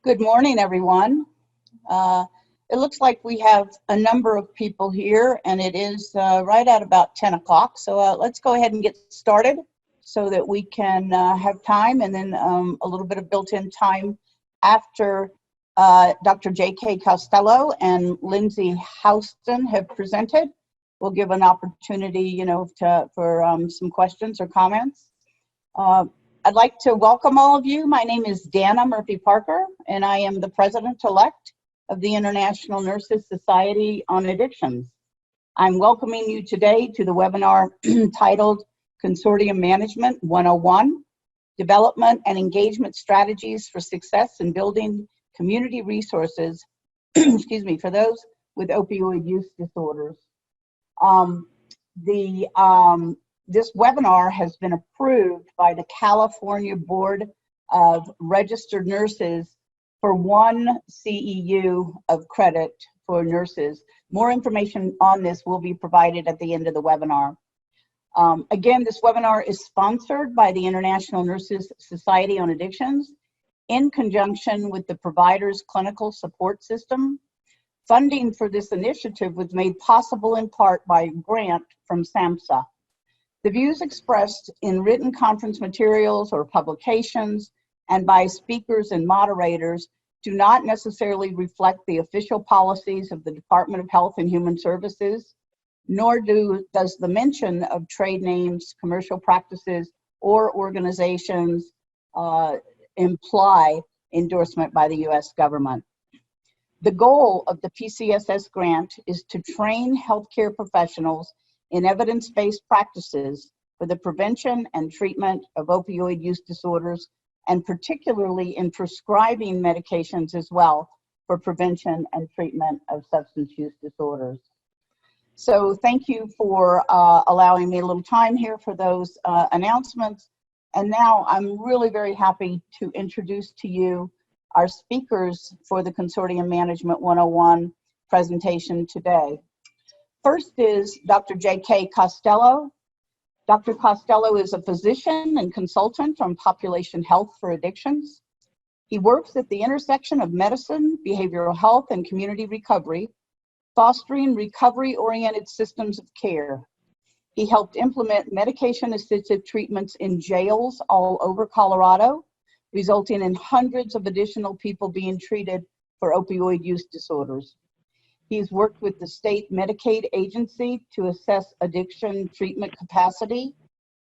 Good morning, everyone. It looks like we have a number of people here, and it is right at about 10 o'clock. So let's go ahead and get started so that we can have time, and then a little bit of built-in time after Dr. JK Costello and Lindsay Houston have presented. We'll give an opportunity, for some questions or comments. I'd like to welcome all of you. My name is Dana Murphy-Parker, and I am the President-elect of the International Nurses Society on Addictions. I'm welcoming you today to the webinar titled Consortium Management 101, Development and Engagement Strategies for Success in Building Community Resources for those with opioid use disorders. This webinar has been approved by the California Board of Registered Nurses for 1 CEU of credit for nurses. More information on this will be provided at the end of the webinar. Again, this webinar is sponsored by the International Nurses Society on Addictions in conjunction with the Providers Clinical Support System. Funding for this initiative was made possible in part by a grant from SAMHSA. The views expressed in written conference materials or publications and by speakers and moderators do not necessarily reflect the official policies of the Department of Health and Human Services, nor does the mention of trade names, commercial practices, or organizations imply endorsement by the U.S. government. The goal of the PCSS grant is to train healthcare professionals in evidence-based practices for the prevention and treatment of opioid use disorders, and particularly in prescribing medications as well for prevention and treatment of substance use disorders. So thank you for allowing me a little time here for those announcements. And now I'm really very happy to introduce to you our speakers for the Consortium Management 101 presentation today. First is Dr. JK Costello. Dr. Costello is a physician and consultant on population health for addictions. He works at the intersection of medicine, behavioral health, and community recovery, fostering recovery-oriented systems of care. He helped implement medication-assisted treatments in jails all over Colorado, resulting in hundreds of additional people being treated for opioid use disorders. He's worked with the state Medicaid agency to assess addiction treatment capacity,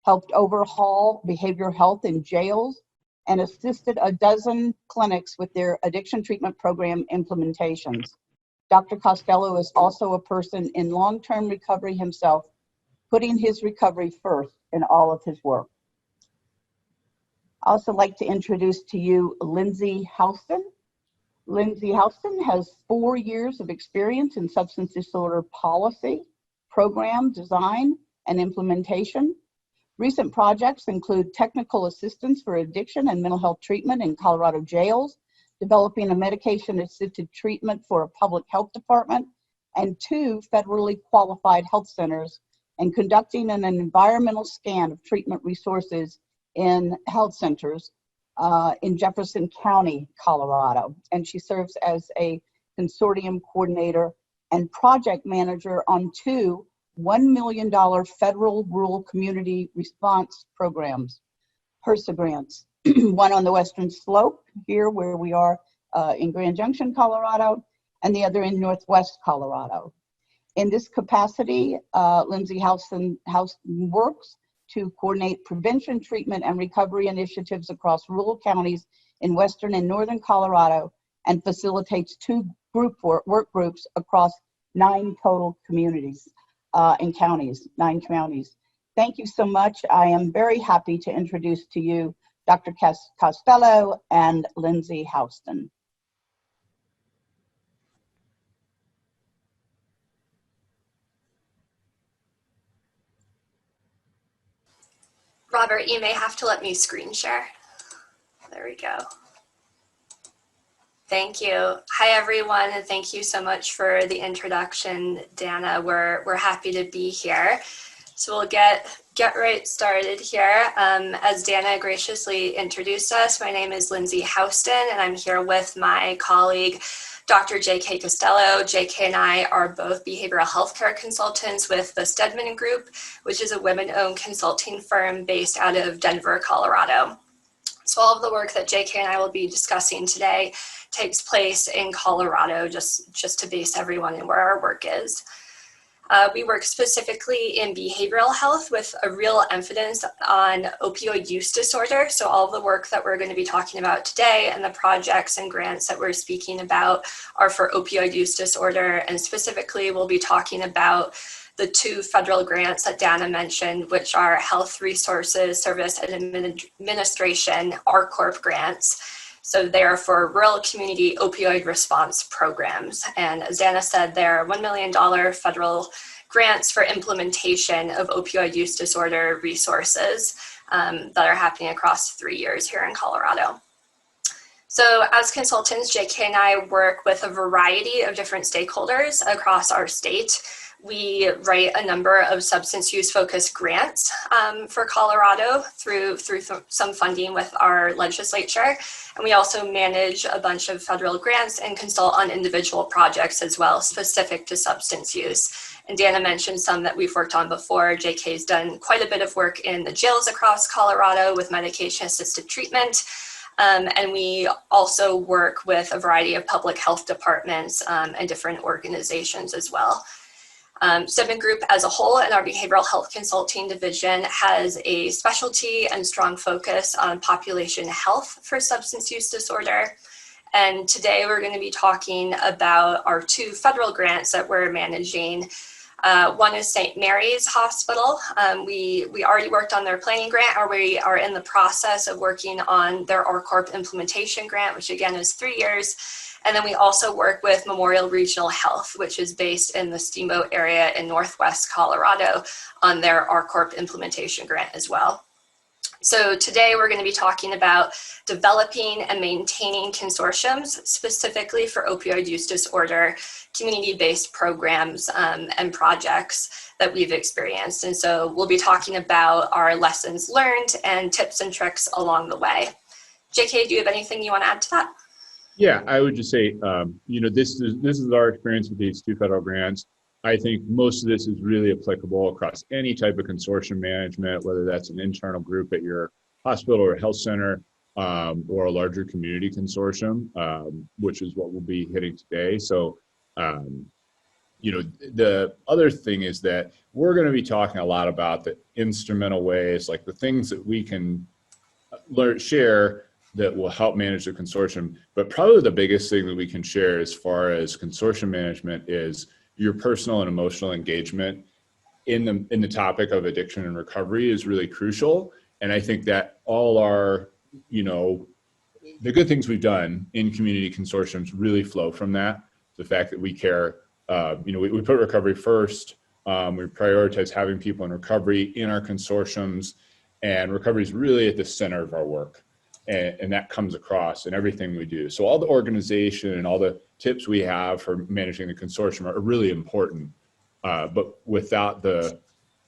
helped overhaul behavioral health in jails, and assisted a dozen clinics with their addiction treatment program implementations. Dr. Costello is also a person in long-term recovery himself, putting his recovery first in all of his work. I'd also like to introduce to you Lindsay Houston. Lindsay Houston has 4 years of experience in substance disorder policy, program design, and implementation. Recent projects include technical assistance for addiction and mental health treatment in Colorado jails, developing a medication-assisted treatment for a public health department, and 2 federally qualified health centers, and conducting an environmental scan of treatment resources in health centers in Jefferson County, Colorado. And she serves as a consortium coordinator and project manager on 2 $1 million federal rural community response programs, HRSA grants, one on the Western Slope here where we are in Grand Junction, Colorado, and the other in Northwest Colorado. In this capacity, Lindsay Houston works to coordinate prevention, treatment, and recovery initiatives across rural counties in western and northern Colorado, and facilitates 2 work groups across 9 total communities and counties, 9 counties. Thank you so much. I am very happy to introduce to you Dr. Costello and Lindsay Houston. Robert, you may have to let me screen share. There we go. Thank you. Hi, everyone, and thank you so much for the introduction, Dana. We're happy to be here. So we'll get get right started here. As Dana graciously introduced us, my name is Lindsay Houston, and I'm here with my colleague, Dr. JK Costello. JK and I are both behavioral healthcare consultants with the Stedman Group, which is a women-owned consulting firm based out of Denver, Colorado. So all of the work that JK and I will be discussing today takes place in Colorado, just to base everyone in where our work is. We work specifically in behavioral health with a real emphasis on opioid use disorder. So all of the work that we're going to be talking about today and the projects and grants that we're speaking about are for opioid use disorder. And specifically, we'll be talking about the 2 federal grants that Dana mentioned, which are Health Resources Service Administration, RCORP grants. So they're for rural community opioid response programs. And as Dana said, they're $1 million federal grants for implementation of opioid use disorder resources that are happening across 3 years here in Colorado. So as consultants, JK and I work with a variety of different stakeholders across our state. We write a number of substance use focused grants for Colorado through some funding with our legislature. And we also manage a bunch of federal grants and consult on individual projects as well, specific to substance use. And Dana mentioned some that we've worked on before. JK's done quite a bit of work in the jails across Colorado with medication assisted treatment. And we also work with a variety of public health departments and different organizations as well. Stedman Group as a whole and our behavioral health consulting division has a specialty and strong focus on population health for substance use disorder. And today we're going to be talking about our 2 federal grants that we're managing. One is St. Mary's Hospital. We already worked on their planning grant, or we are in the process of working on their RCORP implementation grant, which again is 3 years. And then we also work with Memorial Regional Health, which is based in the Steamboat area in Northwest Colorado, on their RCORP implementation grant as well. So today we're going to be talking about developing and maintaining consortiums specifically for opioid use disorder, community-based programs and projects that we've experienced. And so we'll be talking about our lessons learned and tips and tricks along the way. JK, do you have anything you want to add to that? Yeah, I would just say, this is our experience with these 2 federal grants. I think most of this is really applicable across any type of consortium management, whether that's an internal group at your hospital or health center, or a larger community consortium, which is what we'll be hitting today. So, the other thing is that we're going to be talking a lot about the instrumental ways, like the things that we can share that will help manage the consortium. But probably the biggest thing that we can share as far as consortium management is your personal and emotional engagement in the topic of addiction and recovery is really crucial. And I think that all our, the good things we've done in community consortiums really flow from that. The fact that we care, we put recovery first. We prioritize having people in recovery in our consortiums, and recovery is really at the center of our work. And that comes across in everything we do. So all the organization and all the tips we have for managing the consortium are really important. But without the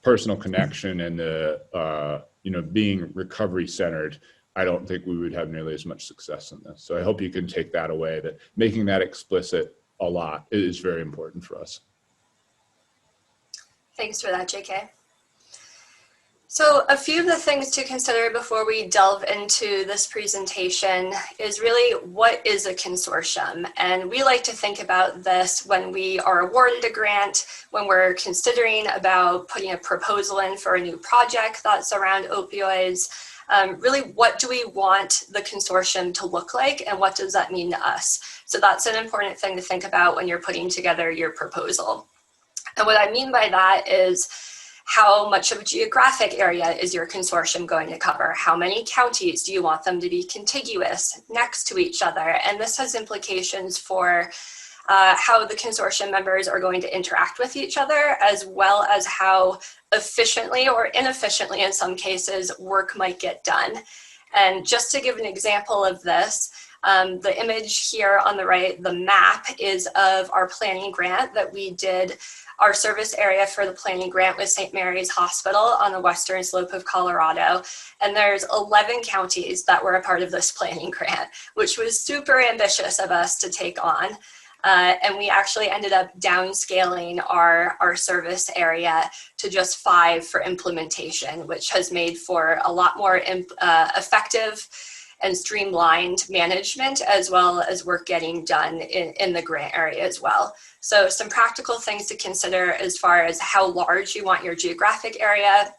personal connection and the, being recovery centered, I don't think we would have nearly as much success in this. So I hope you can take that away, that making that explicit a lot is very important for us. Thanks for that, JK. So a few of the things to consider before we delve into this presentation is really, what is a consortium? And we like to think about this when we are awarded a grant, when we're considering about putting a proposal in for a new project that's around opioids. Really, what do we want the consortium to look like, and what does that mean to us? So that's an important thing to think about when you're putting together your proposal. And what I mean by that is, how much of a geographic area is your consortium going to cover? How many counties do you want them to be contiguous, next to each other? And this has implications for how the consortium members are going to interact with each other, as well as how efficiently or inefficiently, in some cases, work might get done. And just to give an example of this, the image here on the right, the map, is of our planning grant that we did Our service area for the planning grant was St. Mary's Hospital on the western slope of Colorado. And there's 11 counties that were a part of this planning grant, which was super ambitious of us to take on. And we actually ended up downscaling our service area to just 5 for implementation, which has made for a lot more effective and streamlined management, as well as work getting done in the grant area as well. So some practical things to consider as far as how large you want your geographic area,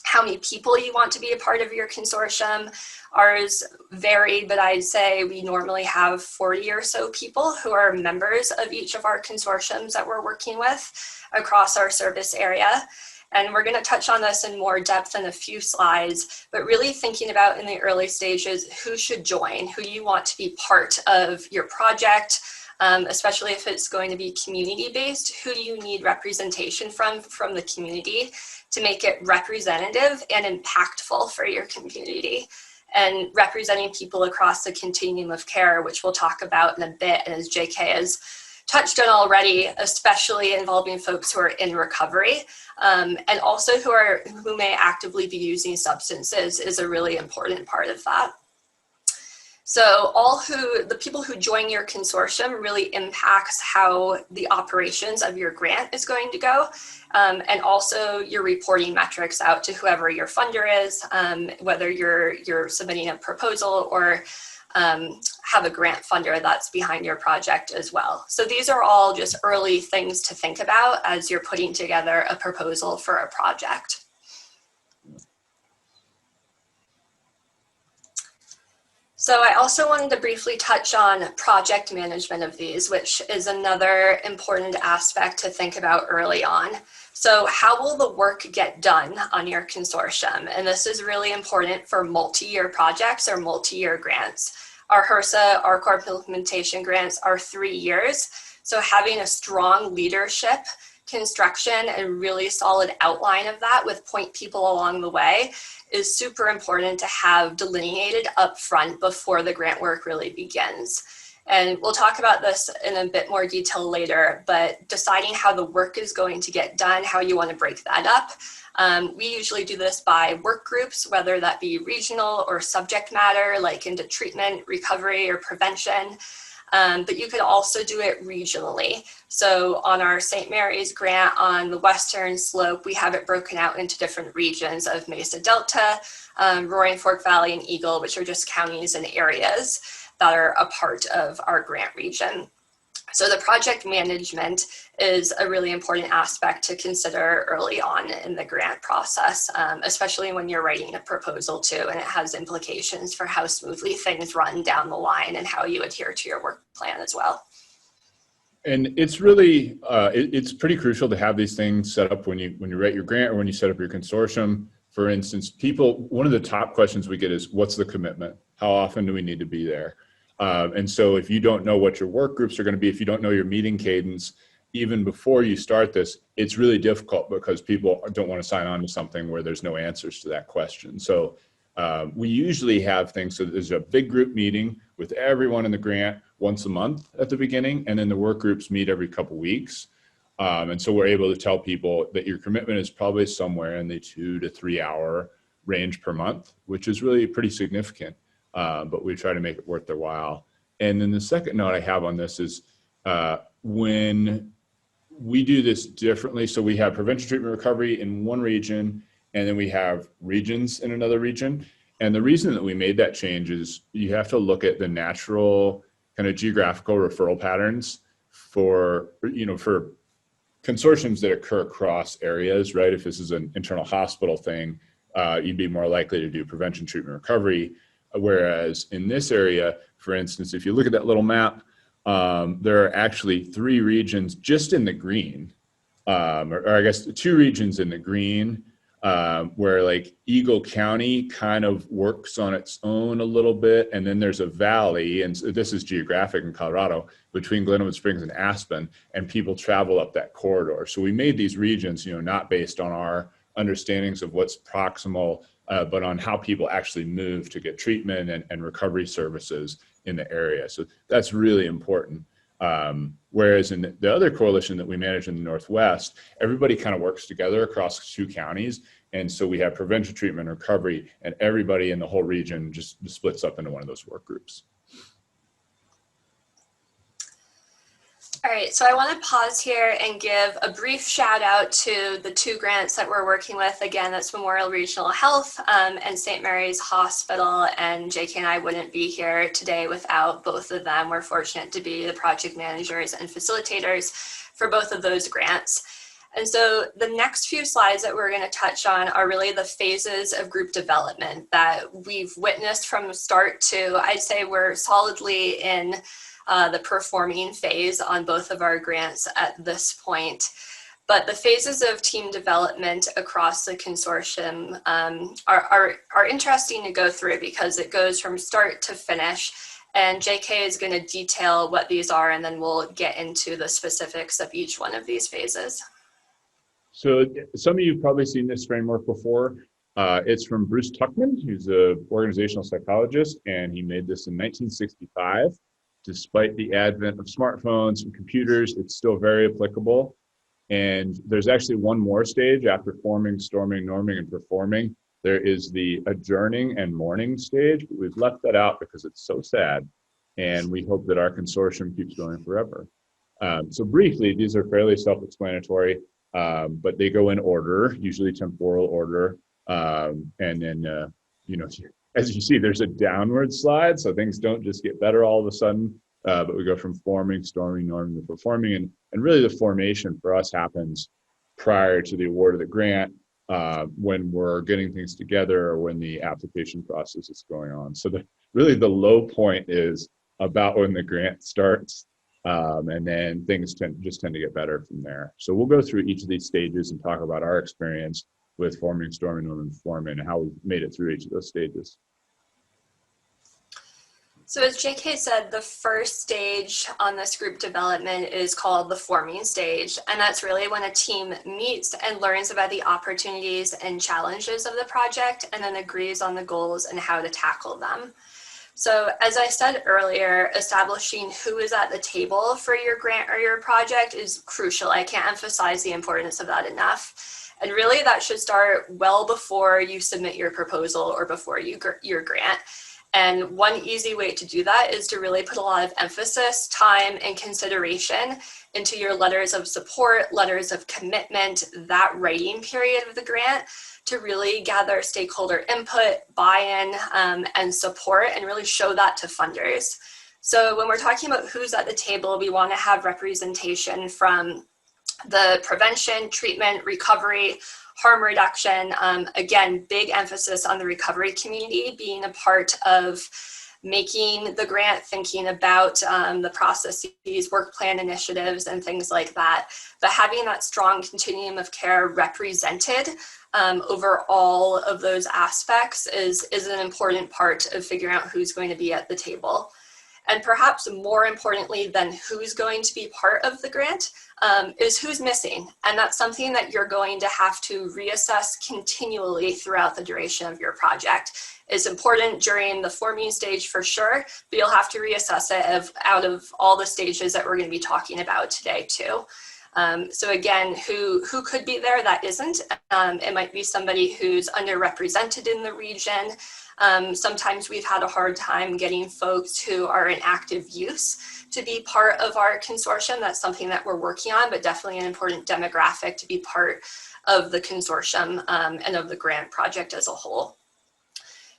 how many people you want to be a part of your consortium. Ours varied, but I'd say we normally have 40 or so people who are members of each of our consortiums that we're working with across our service area. And we're going to touch on this in more depth in a few slides, but really thinking about in the early stages, who should join, who you want to be part of your project, especially if it's going to be community-based. Who do you need representation from the community to make it representative and impactful for your community? And representing people across the continuum of care, which we'll talk about in a bit, and as JK has touched on already, especially involving folks who are in recovery, and also who may actively be using substances is a really important part of that. So the people who join your consortium really impacts how the operations of your grant is going to go, and also your reporting metrics out to whoever your funder is, whether you're submitting a proposal or have a grant funder that's behind your project as well. So these are all just early things to think about as you're putting together a proposal for a project. So I also wanted to briefly touch on project management of these, which is another important aspect to think about early on. So how will the work get done on your consortium? And this is really important for multi-year projects or multi-year grants. Our HRSA, our corp implementation grants are 3 years. So having a strong leadership, construction, and really solid outline of that with point people along the way is super important to have delineated up front before the grant work really begins. And we'll talk about this in a bit more detail later, but deciding how the work is going to get done, how you want to break that up. We usually do this by work groups, whether that be regional or subject matter, like into treatment, recovery, or prevention. But you could also do it regionally. So on our St. Mary's grant on the western slope, we have it broken out into different regions of Mesa Delta, Roaring Fork Valley, and Eagle, which are just counties and areas that are a part of our grant region. So the project management is a really important aspect to consider early on in the grant process, especially when you're writing a proposal too, and it has implications for how smoothly things run down the line and how you adhere to your work plan as well. And it's really, it's pretty crucial to have these things set up when you write your grant or when you set up your consortium. For instance, one of the top questions we get is, what's the commitment? How often do we need to be there? And so if you don't know what your work groups are going to be, if you don't know your meeting cadence, even before you start this, it's really difficult because people don't want to sign on to something where there's no answers to that question. So we usually have things, so there's a big group meeting with everyone in the grant once a month at the beginning, and then the work groups meet every couple weeks. And so we're able to tell people that your commitment is probably somewhere in the 2 to 3 hour range per month, which is really pretty significant. But we try to make it worth their while. And then the second note I have on this is when we do this differently, so we have prevention, treatment, recovery in one region, and then we have regions in another region. And the reason that we made that change is you have to look at the natural kind of geographical referral patterns for consortiums that occur across areas, right? If this is an internal hospital thing, you'd be more likely to do prevention, treatment, recovery. Whereas in this area, for instance, if you look at that little map, there are actually 3 regions just in the green, or I guess 2 regions in the green, where like Eagle County kind of works on its own a little bit. And then there's a valley, and so this is geographic in Colorado, between Glenwood Springs and Aspen, and people travel up that corridor. So we made these regions, not based on our understandings of what's proximal, but on how people actually move to get treatment and recovery services in the area. So that's really important. Whereas in the other coalition that we manage in the Northwest, everybody kind of works together across 2 counties. And so we have prevention, treatment, recovery, and everybody in the whole region just splits up into one of those work groups. All right, so I want to pause here and give a brief shout out to the 2 grants that we're working with. Again, that's Memorial Regional Health and St. Mary's Hospital, and JK and I wouldn't be here today without both of them. We're fortunate to be the project managers and facilitators for both of those grants. And so the next few slides that we're going to touch on are really the phases of group development that we've witnessed from start to, I'd say we're solidly in the performing phase on both of our grants at this point. But the phases of team development across the consortium are interesting to go through because it goes from start to finish. And JK is going to detail what these are, and then we'll get into the specifics of each one of these phases. So some of you have probably seen this framework before. It's from Bruce Tuckman, who's an organizational psychologist, and he made this in 1965. Despite the advent of smartphones and computers, it's still very applicable. And there's actually one more stage after forming, storming, norming, and performing. There is the adjourning and mourning stage, but we've left that out because it's so sad. And we hope that our consortium keeps going forever. So briefly, these are fairly self-explanatory, but they go in order, usually temporal order. And then, as you see, there's a downward slide, so things don't just get better all of a sudden, but we go from forming, storming, norming, to performing, and really the formation for us happens prior to the award of the grant, when we're getting things together or when the application process is going on. So really the low point is about when the grant starts, and then things tend to get better from there. So we'll go through each of these stages and talk about our experience with forming, storming, norming, performing, and how we made it through each of those stages. So as JK said, the first stage on this group development is called the forming stage. And that's really when a team meets and learns about the opportunities and challenges of the project and then agrees on the goals and how to tackle them. So as I said earlier, establishing who is at the table for your grant or your project is crucial. I can't emphasize the importance of that enough. And really that should start well before you submit your proposal or before your grant. And one easy way to do that is to really put a lot of emphasis, time, and consideration into your letters of support, letters of commitment, that writing period of the grant to really gather stakeholder input, buy-in, and support, and really show that to funders. So when we're talking about who's at the table, we want to have representation from the prevention, treatment, recovery, harm reduction. Again, big emphasis on the recovery community being a part of making the grant, thinking about the processes, work plan initiatives, and things like that. But having that strong continuum of care represented over all of those aspects is an important part of figuring out who's going to be at the table. And perhaps more importantly than who's going to be part of the grant is who's missing. And that's something that you're going to have to reassess continually throughout the duration of your project. It's important during the forming stage for sure, but you'll have to reassess it out of all the stages that we're going to be talking about today too. So again, who could be there that isn't? It might be somebody who's underrepresented in the region. Sometimes we've had a hard time getting folks who are in active use to be part of our consortium. That's something that we're working on, but definitely an important demographic to be part of the consortium and of the grant project as a whole.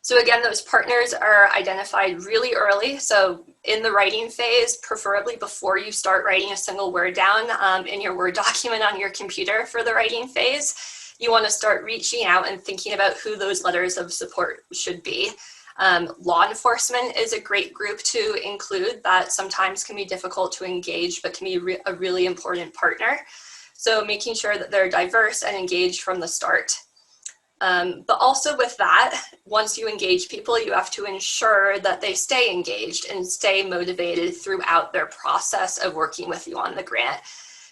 So again, those partners are identified really early. So in the writing phase, preferably before you start writing a single word down in your Word document on your computer for the writing phase, you want to start reaching out and thinking about who those letters of support should be. Law enforcement is a great group to include that sometimes can be difficult to engage, but can be a really important partner. So making sure that they're diverse and engaged from the start. But also with that, once you engage people, you have to ensure that they stay engaged and stay motivated throughout their process of working with you on the grant.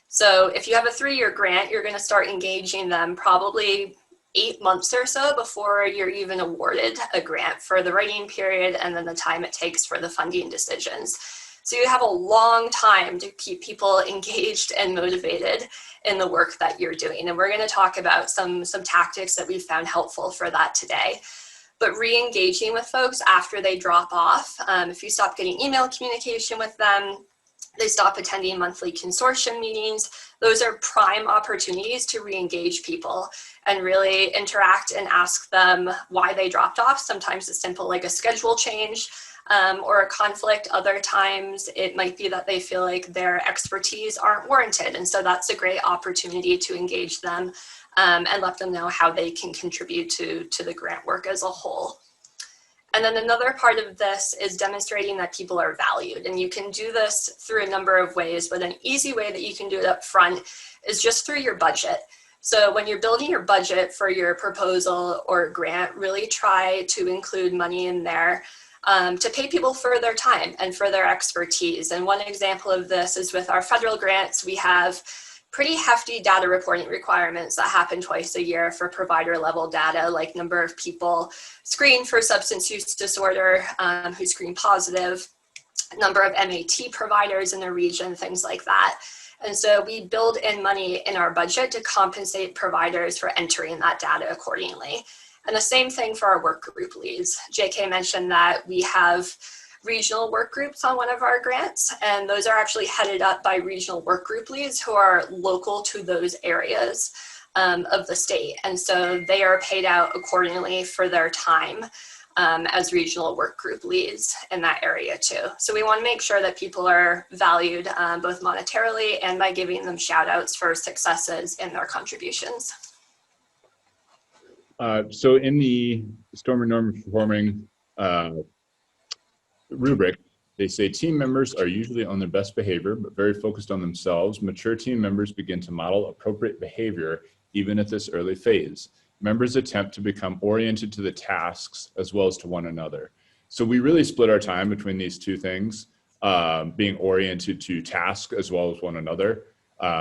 So if you have a 3-year grant, you're going to start engaging them probably 8 months or so before you're even awarded a grant for the writing period and then the time it takes for the funding decisions. So you have a long time to keep people engaged and motivated in the work that you're doing. And we're going to talk about some tactics that we've found helpful for that today. But re-engaging with folks after they drop off, if you stop getting email communication with them, they stop attending monthly consortium meetings, those are prime opportunities to re-engage people and really interact and ask them why they dropped off. Sometimes it's simple, like a schedule change or a conflict. Other times it might be that they feel like their expertise aren't warranted. And so that's a great opportunity to engage them and let them know how they can contribute to the grant work as a whole. And then another part of this is demonstrating that people are valued. And you can do this through a number of ways, but an easy way that you can do it up front is just through your budget. So when you're building your budget for your proposal or grant, really try to include money in there to pay people for their time and for their expertise. And one example of this is with our federal grants. We have pretty hefty data reporting requirements that happen twice a year for provider level data, like number of people screened for substance use disorder who screen positive, number of MAT providers in the region, things like that. And so we build in money in our budget to compensate providers for entering that data accordingly. And the same thing for our work group leads. JK mentioned that we have regional work groups on one of our grants, and those are actually headed up by regional work group leads who are local to those areas of the state. And so they are paid out accordingly for their time as regional work group leads in that area too. So we want to make sure that people are valued both monetarily and by giving them shout outs for successes in their contributions. So in the storm and norm performing rubric, they say team members are usually on their best behavior, but very focused on themselves. Mature team members begin to model appropriate behavior even at this early phase. Members attempt to become oriented to the tasks as well as to one another. So we really split our time between these two things, being oriented to task as well as one another,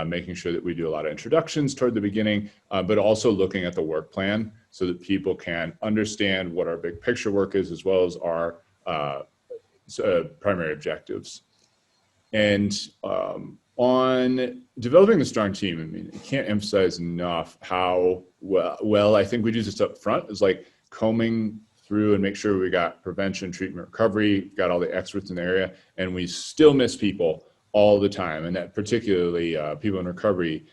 making sure that we do a lot of introductions toward the beginning, but also looking at the work plan so that people can understand what our big picture work is as well as our primary objectives. And on developing a strong team, I mean, I can't emphasize enough how well I think we do this up front, is like combing through and make sure we got prevention, treatment, recovery, got all the experts in the area, and we still miss people all the time. And that particularly people in recovery,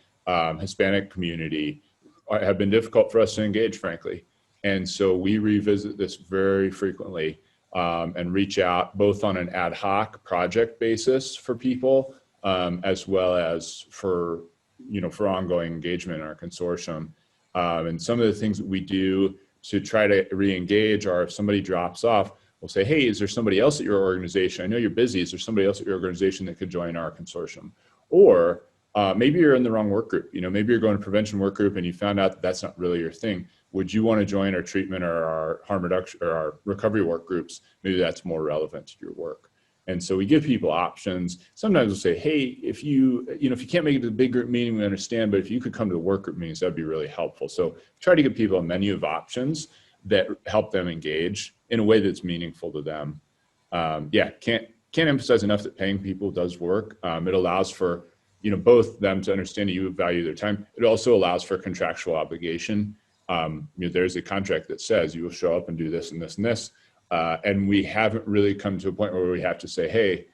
Hispanic community, have been difficult for us to engage, frankly. And so we revisit this very frequently and reach out both on an ad hoc project basis for people, as well as for ongoing engagement in our consortium. And some of the things that we do to try to re-engage are, if somebody drops off, we'll say, hey, is there somebody else at your organization? I know you're busy. Is there somebody else at your organization that could join our consortium? Or maybe you're in the wrong work group. Maybe you're going to prevention work group and you found out that that's not really your thing. Would you want to join our treatment or our harm reduction or our recovery work groups? Maybe that's more relevant to your work. And so we give people options. Sometimes we'll say, hey, if you can't make it to the big group meeting, we understand, but if you could come to the work group meetings, that'd be really helpful. So try to give people a menu of options that help them engage in a way that's meaningful to them. Can't emphasize enough that paying people does work. It allows for both them to understand that you value their time. It also allows for contractual obligation. There's a contract that says you will show up and do this and this and this. And we haven't really come to a point where we have to say, hey,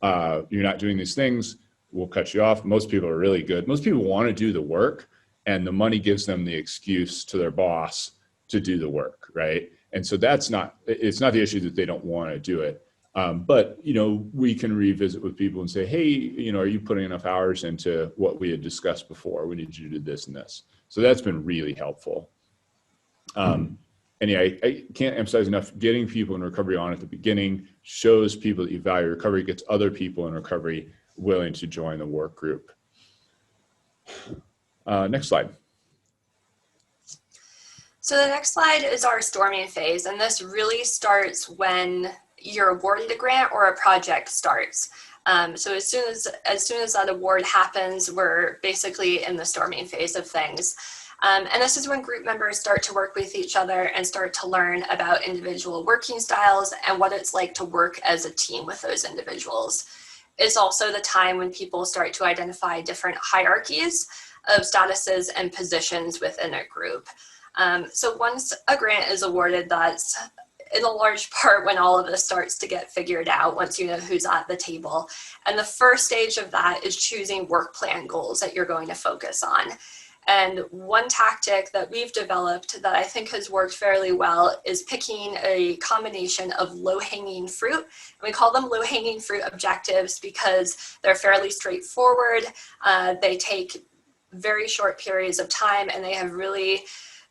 you're not doing these things, we'll cut you off. Most people are really good. Most people want to do the work, and the money gives them the excuse to their boss to do the work, right? And so it's not the issue that they don't want to do it. But we can revisit with people and say, hey, are you putting enough hours into what we had discussed before? We need you to do this and this. So that's been really helpful. I can't emphasize enough, getting people in recovery on at the beginning shows people that you value recovery, gets other people in recovery willing to join the work group. Next slide. So the next slide is our storming phase, and this really starts when you're awarded a grant or a project starts. So as soon as that award happens, we're basically in the storming phase of things. And this is when group members start to work with each other and start to learn about individual working styles and what it's like to work as a team with those individuals. It's also the time when people start to identify different hierarchies of statuses and positions within a group. So once a grant is awarded, that's in a large part when all of this starts to get figured out, once you know who's at the table. And the first stage of that is choosing work plan goals that you're going to focus on. And one tactic that we've developed that I think has worked fairly well is picking a combination of low-hanging fruit. And we call them low-hanging fruit objectives because they're fairly straightforward. They take very short periods of time, and they have really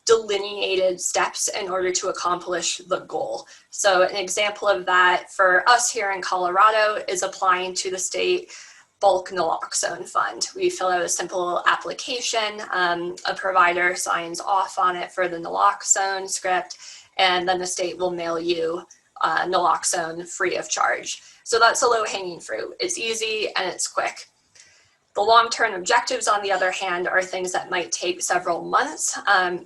delineated steps in order to accomplish the goal. So an example of that for us here in Colorado is applying to the state bulk naloxone fund. We fill out a simple application, a provider signs off on it for the naloxone script, and then the state will mail you naloxone free of charge. So that's a low-hanging fruit. It's easy and it's quick. The long-term objectives, on the other hand, are things that might take several months,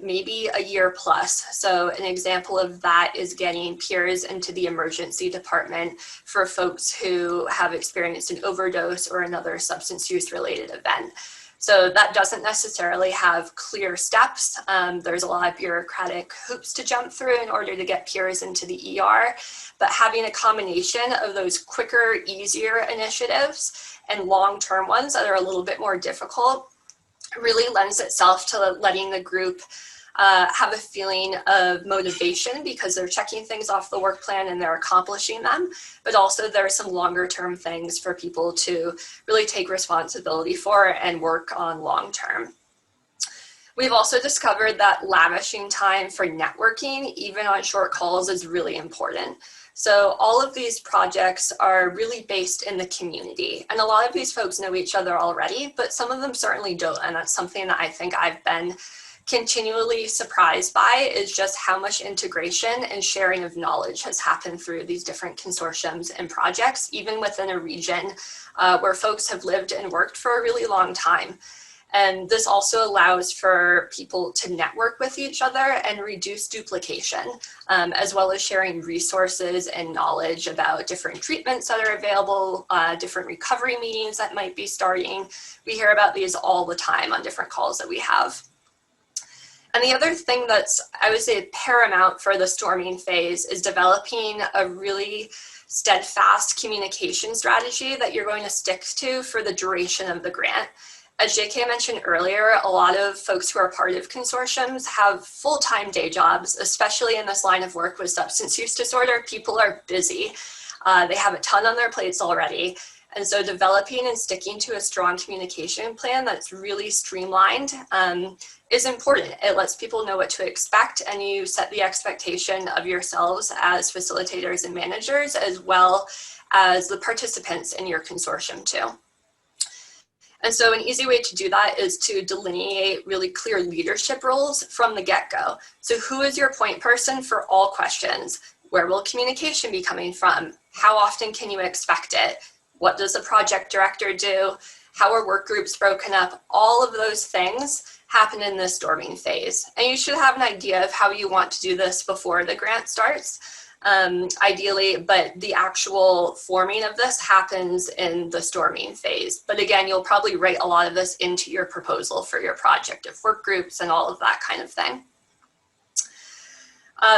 maybe a year plus. So an example of that is getting peers into the emergency department for folks who have experienced an overdose or another substance use related event. So that doesn't necessarily have clear steps. There's a lot of bureaucratic hoops to jump through in order to get peers into the ER, but having a combination of those quicker, easier initiatives and long-term ones that are a little bit more difficult really lends itself to letting the group have a feeling of motivation because they're checking things off the work plan and they're accomplishing them, but also there are some longer term things for people to really take responsibility for and work on long term. We've also discovered that lavishing time for networking, even on short calls, is really important. So all of these projects are really based in the community. And a lot of these folks know each other already, but some of them certainly don't. And that's something that I think I've been continually surprised by, is just how much integration and sharing of knowledge has happened through these different consortiums and projects, even within a region where folks have lived and worked for a really long time. And this also allows for people to network with each other and reduce duplication, as well as sharing resources and knowledge about different treatments that are available, different recovery meetings that might be starting. We hear about these all the time on different calls that we have. And the other thing that's, I would say, paramount for the storming phase is developing a really steadfast communication strategy that you're going to stick to for the duration of the grant. As JK mentioned earlier, a lot of folks who are part of consortiums have full-time day jobs, especially in this line of work with substance use disorder. People are busy. They have a ton on their plates already. And so developing and sticking to a strong communication plan that's really streamlined is important. It lets people know what to expect, and you set the expectation of yourselves as facilitators and managers, as well as the participants in your consortium too. And so an easy way to do that is to delineate really clear leadership roles from the get-go. So who is your point person for all questions? Where will communication be coming from? How often can you expect it? What does the project director do? How are work groups broken up? All of those things happen in the storming phase. And you should have an idea of how you want to do this before the grant starts. Ideally, but the actual forming of this happens in the storming phase. But again, you'll probably write a lot of this into your proposal for your project of work groups and all of that kind of thing.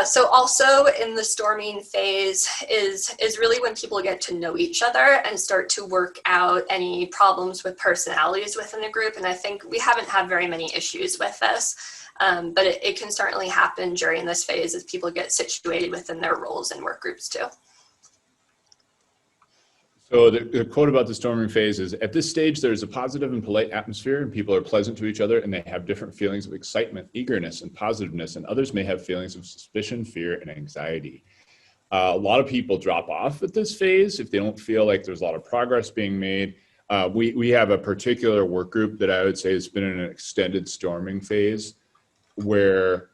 So also in the storming phase is really when people get to know each other and start to work out any problems with personalities within the group. And I think we haven't had very many issues with this. But it can certainly happen during this phase as people get situated within their roles and work groups too. So the quote about the storming phase is, at this stage, there's a positive and polite atmosphere and people are pleasant to each other and they have different feelings of excitement, eagerness, and positiveness, and others may have feelings of suspicion, fear, and anxiety. A lot of people drop off at this phase if they don't feel like there's a lot of progress being made. We have a particular work group that I would say has been in an extended storming phase, where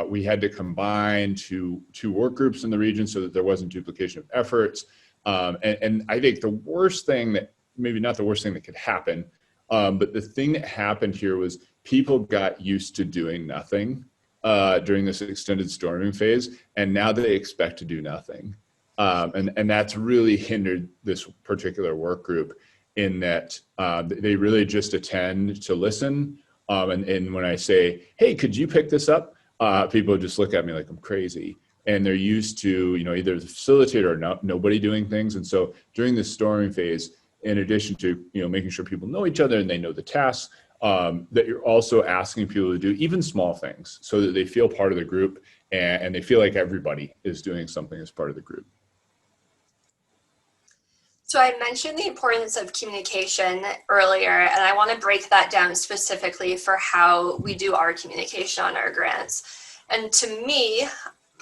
we had to combine two work groups in the region so that there wasn't duplication of efforts. And I think the worst thing that, maybe not the worst thing that could happen, But the thing that happened here was people got used to doing nothing during this extended storming phase, and now they expect to do nothing. And that's really hindered this particular work group in that they really just attend to listen. And when I say, hey, could you pick this up? People just look at me like I'm crazy. And they're used to, either the facilitator or nobody doing things. And so during this storming phase, in addition to, making sure people know each other and they know the tasks, that you're also asking people to do even small things so that they feel part of the group and they feel like everybody is doing something as part of the group. So I mentioned the importance of communication earlier, and I want to break that down specifically for how we do our communication on our grants. And to me,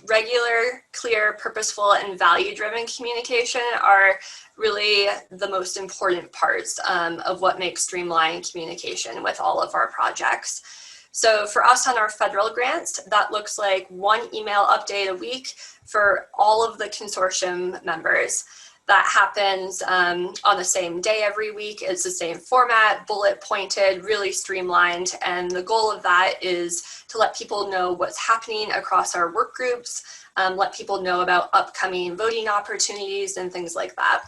regular, clear, purposeful, and value-driven communication are really the most important parts of what makes streamlined communication with all of our projects. So for us on our federal grants, that looks like one email update a week for all of the consortium members. That happens on the same day every week. It's the same format, bullet pointed, really streamlined. And the goal of that is to let people know what's happening across our work groups, let people know about upcoming voting opportunities and things like that.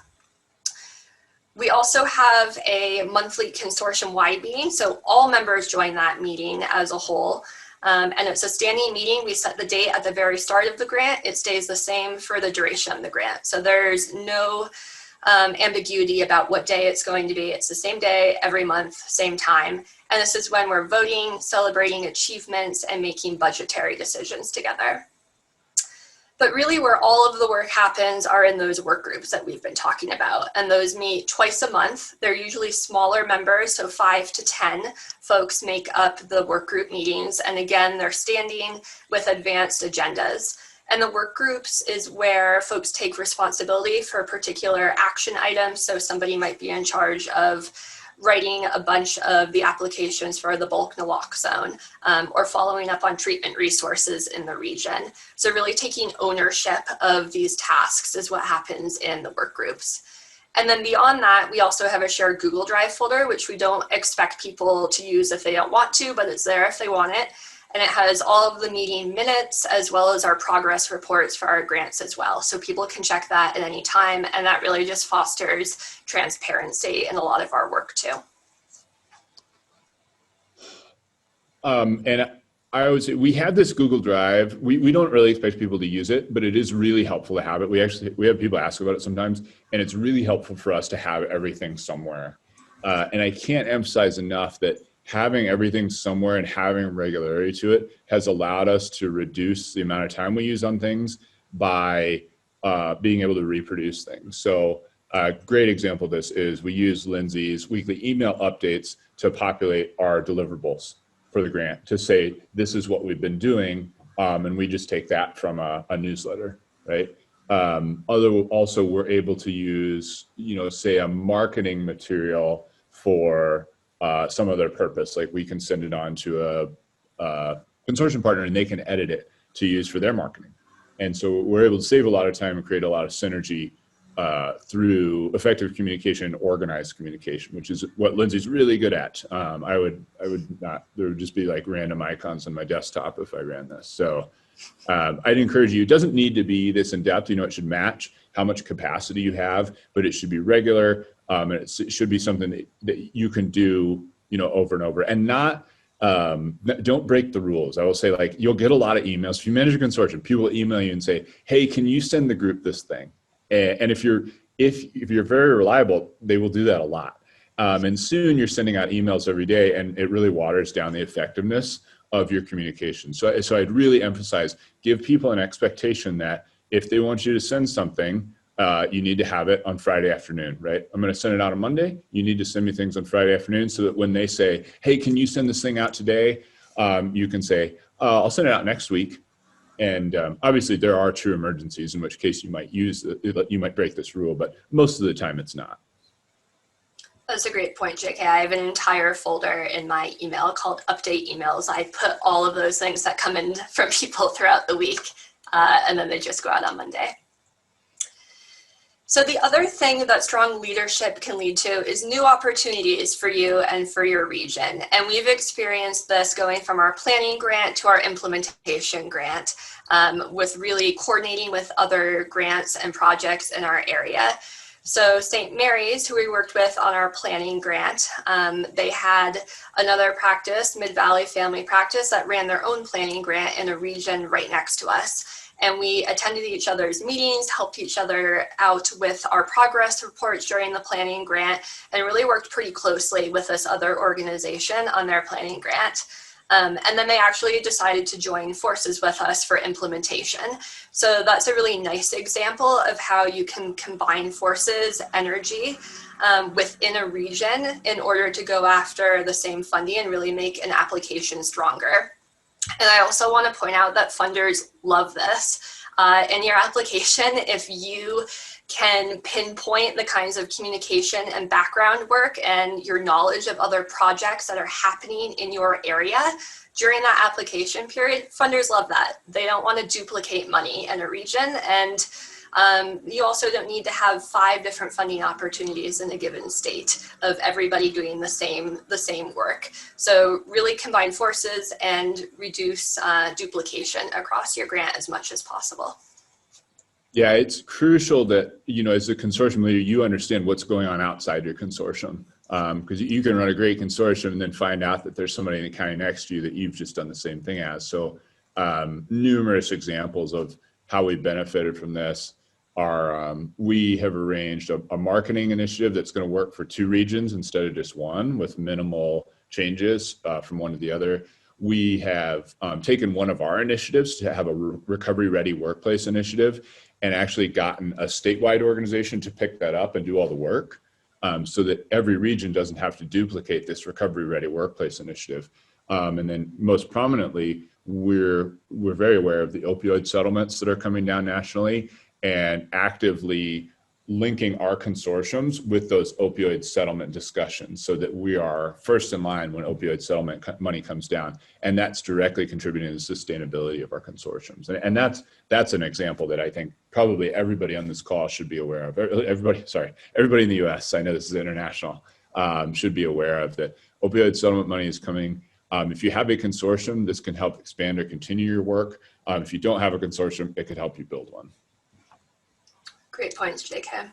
We also have a monthly consortium-wide meeting, so all members join that meeting as a whole. And it's a standing meeting. We set the date at the very start of the grant. It stays the same for the duration of the grant. So there's no ambiguity about what day it's going to be. It's the same day, every month, same time. And this is when we're voting, celebrating achievements, and making budgetary decisions together. But really where all of the work happens are in those work groups that we've been talking about. And those meet twice a month. They're usually smaller members, so 5 to 10 folks make up the work group meetings. And again, they're standing with advanced agendas. And the work groups is where folks take responsibility for particular action items. So somebody might be in charge of writing a bunch of the applications for the bulk naloxone or following up on treatment resources in the region. So really taking ownership of these tasks is what happens in the work groups. And then beyond that, we also have a shared Google Drive folder, which we don't expect people to use if they don't want to, but it's there if they want it. And it has all of the meeting minutes as well as our progress reports for our grants as well. So people can check that at any time. And that really just fosters transparency in a lot of our work too. And I would say we have this Google Drive. We don't really expect people to use it, but it is really helpful to have it. We have people ask about it sometimes, and it's really helpful for us to have everything somewhere. And I can't emphasize enough that having everything somewhere and having regularity to it has allowed us to reduce the amount of time we use on things by being able to reproduce things. So a great example of this is we use Lindsay's weekly email updates to populate our deliverables for the grant to say, this is what we've been doing. And we just take that from a newsletter, right? Also, we're able to use, say a marketing material for some other purpose, like we can send it on to a consortium partner and they can edit it to use for their marketing. And so we're able to save a lot of time and create a lot of synergy through effective communication and organized communication, which is what Lindsay's really good at. I would not, there would just be like random icons on my desktop if I ran this. So I'd encourage you, it doesn't need to be this in depth, it should match how much capacity you have, but it should be regular. And it should be something that you can do, over and over and not, don't break the rules. I will say, like, you'll get a lot of emails. If you manage a consortium, people will email you and say, hey, can you send the group this thing? And if you're very reliable, they will do that a lot. And soon you're sending out emails every day and it really waters down the effectiveness of your communication. So I'd really emphasize, give people an expectation that if they want you to send something, you need to have it on Friday afternoon, right? I'm going to send it out on Monday. You need to send me things on Friday afternoon so that when they say, hey, can you send this thing out today? You can say, I'll send it out next week. And obviously there are true emergencies, in which case you might break this rule, but most of the time it's not. That's a great point, JK. I have an entire folder in my email called update emails. I put all of those things that come in from people throughout the week, and then they just go out on Monday. So the other thing that strong leadership can lead to is new opportunities for you and for your region. And we've experienced this going from our planning grant to our implementation grant, with really coordinating with other grants and projects in our area. So St. Mary's, who we worked with on our planning grant, they had another practice, Mid-Valley Family Practice, that ran their own planning grant in a region right next to us. And we attended each other's meetings, helped each other out with our progress reports during the planning grant, and really worked pretty closely with this other organization on their planning grant. And then they actually decided to join forces with us for implementation. So that's a really nice example of how you can combine forces, energy within a region in order to go after the same funding and really make an application stronger. And I also want to point out that funders love this. In your application, if you can pinpoint the kinds of communication and background work and your knowledge of other projects that are happening in your area during that application period, funders love that. They don't want to duplicate money in a region, and you also don't need to have 5 different funding opportunities in a given state of everybody doing the same work. So really combine forces and reduce duplication across your grant as much as possible. Yeah, it's crucial that, as a consortium leader, you understand what's going on outside your consortium. Because you can run a great consortium and then find out that there's somebody in the county next to you that you've just done the same thing as. So numerous examples of how we benefited from this are we have arranged a marketing initiative that's going to work for 2 regions instead of just one, with minimal changes from one to the other. We have taken one of our initiatives to have a recovery ready workplace initiative and actually gotten a statewide organization to pick that up and do all the work, so that every region doesn't have to duplicate this recovery ready workplace initiative. And then most prominently, we're very aware of the opioid settlements that are coming down nationally, and actively linking our consortiums with those opioid settlement discussions so that we are first in line when opioid settlement money comes down. And that's directly contributing to the sustainability of our consortiums. And that's an example that I think probably everybody on this call should be aware of. Everybody in the US, I know this is international, should be aware of that opioid settlement money is coming. If you have a consortium, this can help expand or continue your work. If you don't have a consortium, it could help you build one. Great points, JK.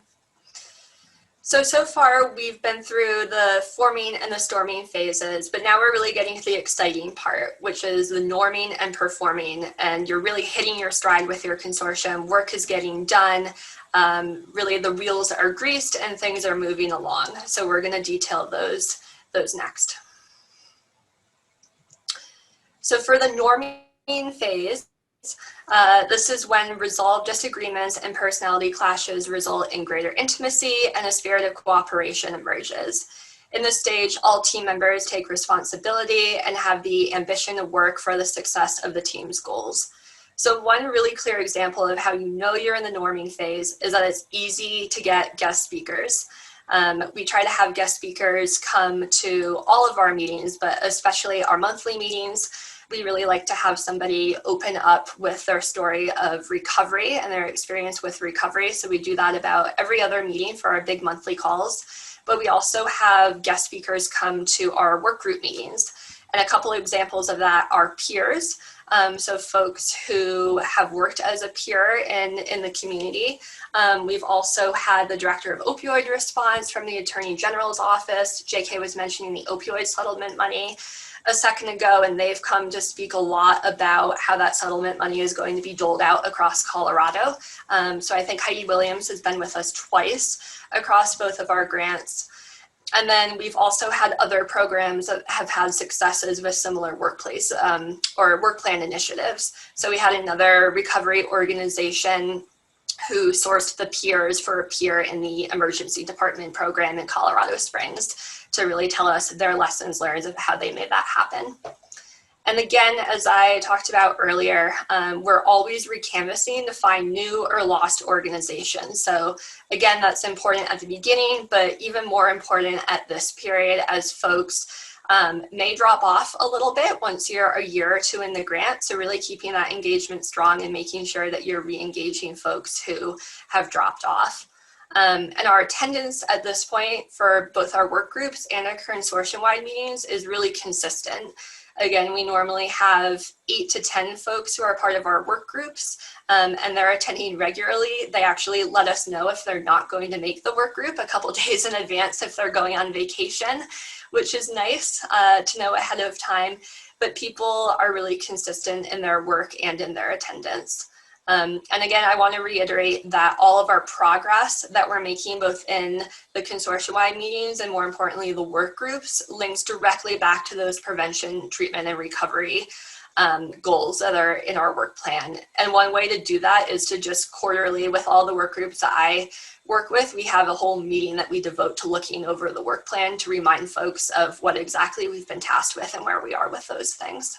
So far we've been through the forming and the storming phases, but now we're really getting to the exciting part, which is the norming and performing, and you're really hitting your stride with your consortium. Work is getting done. Really the wheels are greased and things are moving along. So we're going to detail those next. So for the norming phase, this is when resolved disagreements and personality clashes result in greater intimacy and a spirit of cooperation emerges. In this stage, all team members take responsibility and have the ambition to work for the success of the team's goals. So one really clear example of how you know you're in the norming phase is that it's easy to get guest speakers. We try to have guest speakers come to all of our meetings, but especially our monthly meetings. We really like to have somebody open up with their story of recovery and their experience with recovery. So we do that about every other meeting for our big monthly calls. But we also have guest speakers come to our work group meetings. And a couple of examples of that are peers. So folks who have worked as a peer in the community. We've also had the director of opioid response from the Attorney General's office. JK was mentioning the opioid settlement money a second ago, and they've come to speak a lot about how that settlement money is going to be doled out across Colorado. So I think Heidi Williams has been with us twice across both of our grants. And then we've also had other programs that have had successes with similar workplace or work plan initiatives. So we had another recovery organization who sourced the peers for a peer in the emergency department program in Colorado Springs to really tell us their lessons learned of how they made that happen. And again, as I talked about earlier, we're always recanvassing to find new or lost organizations. So again, that's important at the beginning, but even more important at this period as folks may drop off a little bit once you're a year or two in the grant. So really keeping that engagement strong and making sure that you're re-engaging folks who have dropped off. And our attendance at this point for both our work groups and our consortium-wide meetings is really consistent. Again, we normally have 8 to 10 folks who are part of our work groups, and they're attending regularly. They actually let us know if they're not going to make the work group a couple days in advance if they're going on vacation, which is nice to know ahead of time. But people are really consistent in their work and in their attendance. And again, I want to reiterate that all of our progress that we're making both in the consortium-wide meetings and more importantly, the work groups links directly back to those prevention, treatment, and recovery goals that are in our work plan. And one way to do that is to just quarterly, with all the work groups that I work with, we have a whole meeting that we devote to looking over the work plan to remind folks of what exactly we've been tasked with and where we are with those things.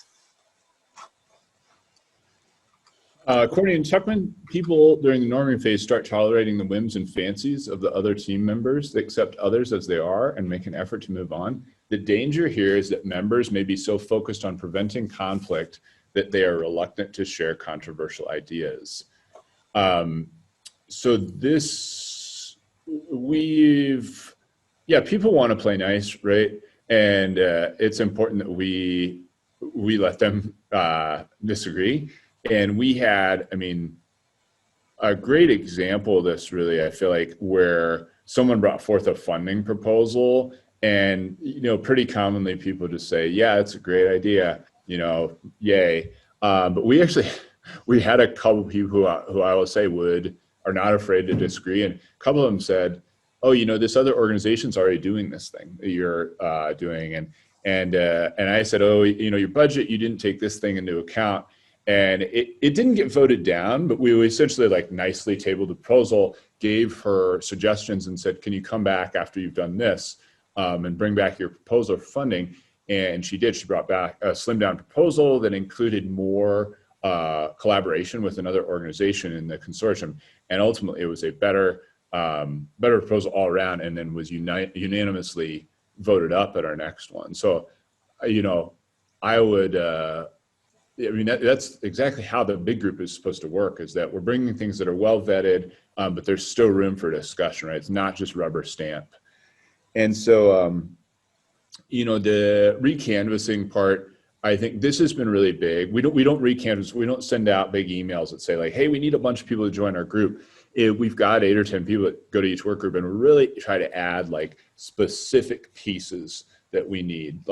Courtney and Chuckman, people during the norming phase start tolerating the whims and fancies of the other team members. They accept others as they are and make an effort to move on. The danger here is that members may be so focused on preventing conflict that they are reluctant to share controversial ideas. So this, people want to play nice, right? And it's important that we let them disagree. And we had, a great example of this really, I feel like, where someone brought forth a funding proposal and, pretty commonly people just say, yeah, it's a great idea, yay. But we had a couple of people who I will say are not afraid to disagree. And a couple of them said, oh, this other organization's already doing this thing that you're doing. And I said, oh, your budget, you didn't take this thing into account. And it didn't get voted down, but we essentially nicely tabled the proposal, gave her suggestions and said, can you come back after you've done this and bring back your proposal for funding? And she did. She brought back a slimmed down proposal that included more collaboration with another organization in the consortium. And ultimately it was a better proposal all around, and then was unanimously voted up at our next one. So, I would, that's exactly how the big group is supposed to work, is that we're bringing things that are well vetted, but there's still room for discussion, right? It's not just rubber stamp. And so, the recanvassing part, I think this has been really big. We don't recanvass, we don't send out big emails that say hey, we need a bunch of people to join our group. We've got 8 or 10 people that go to each work group, and really try to add specific pieces that we need.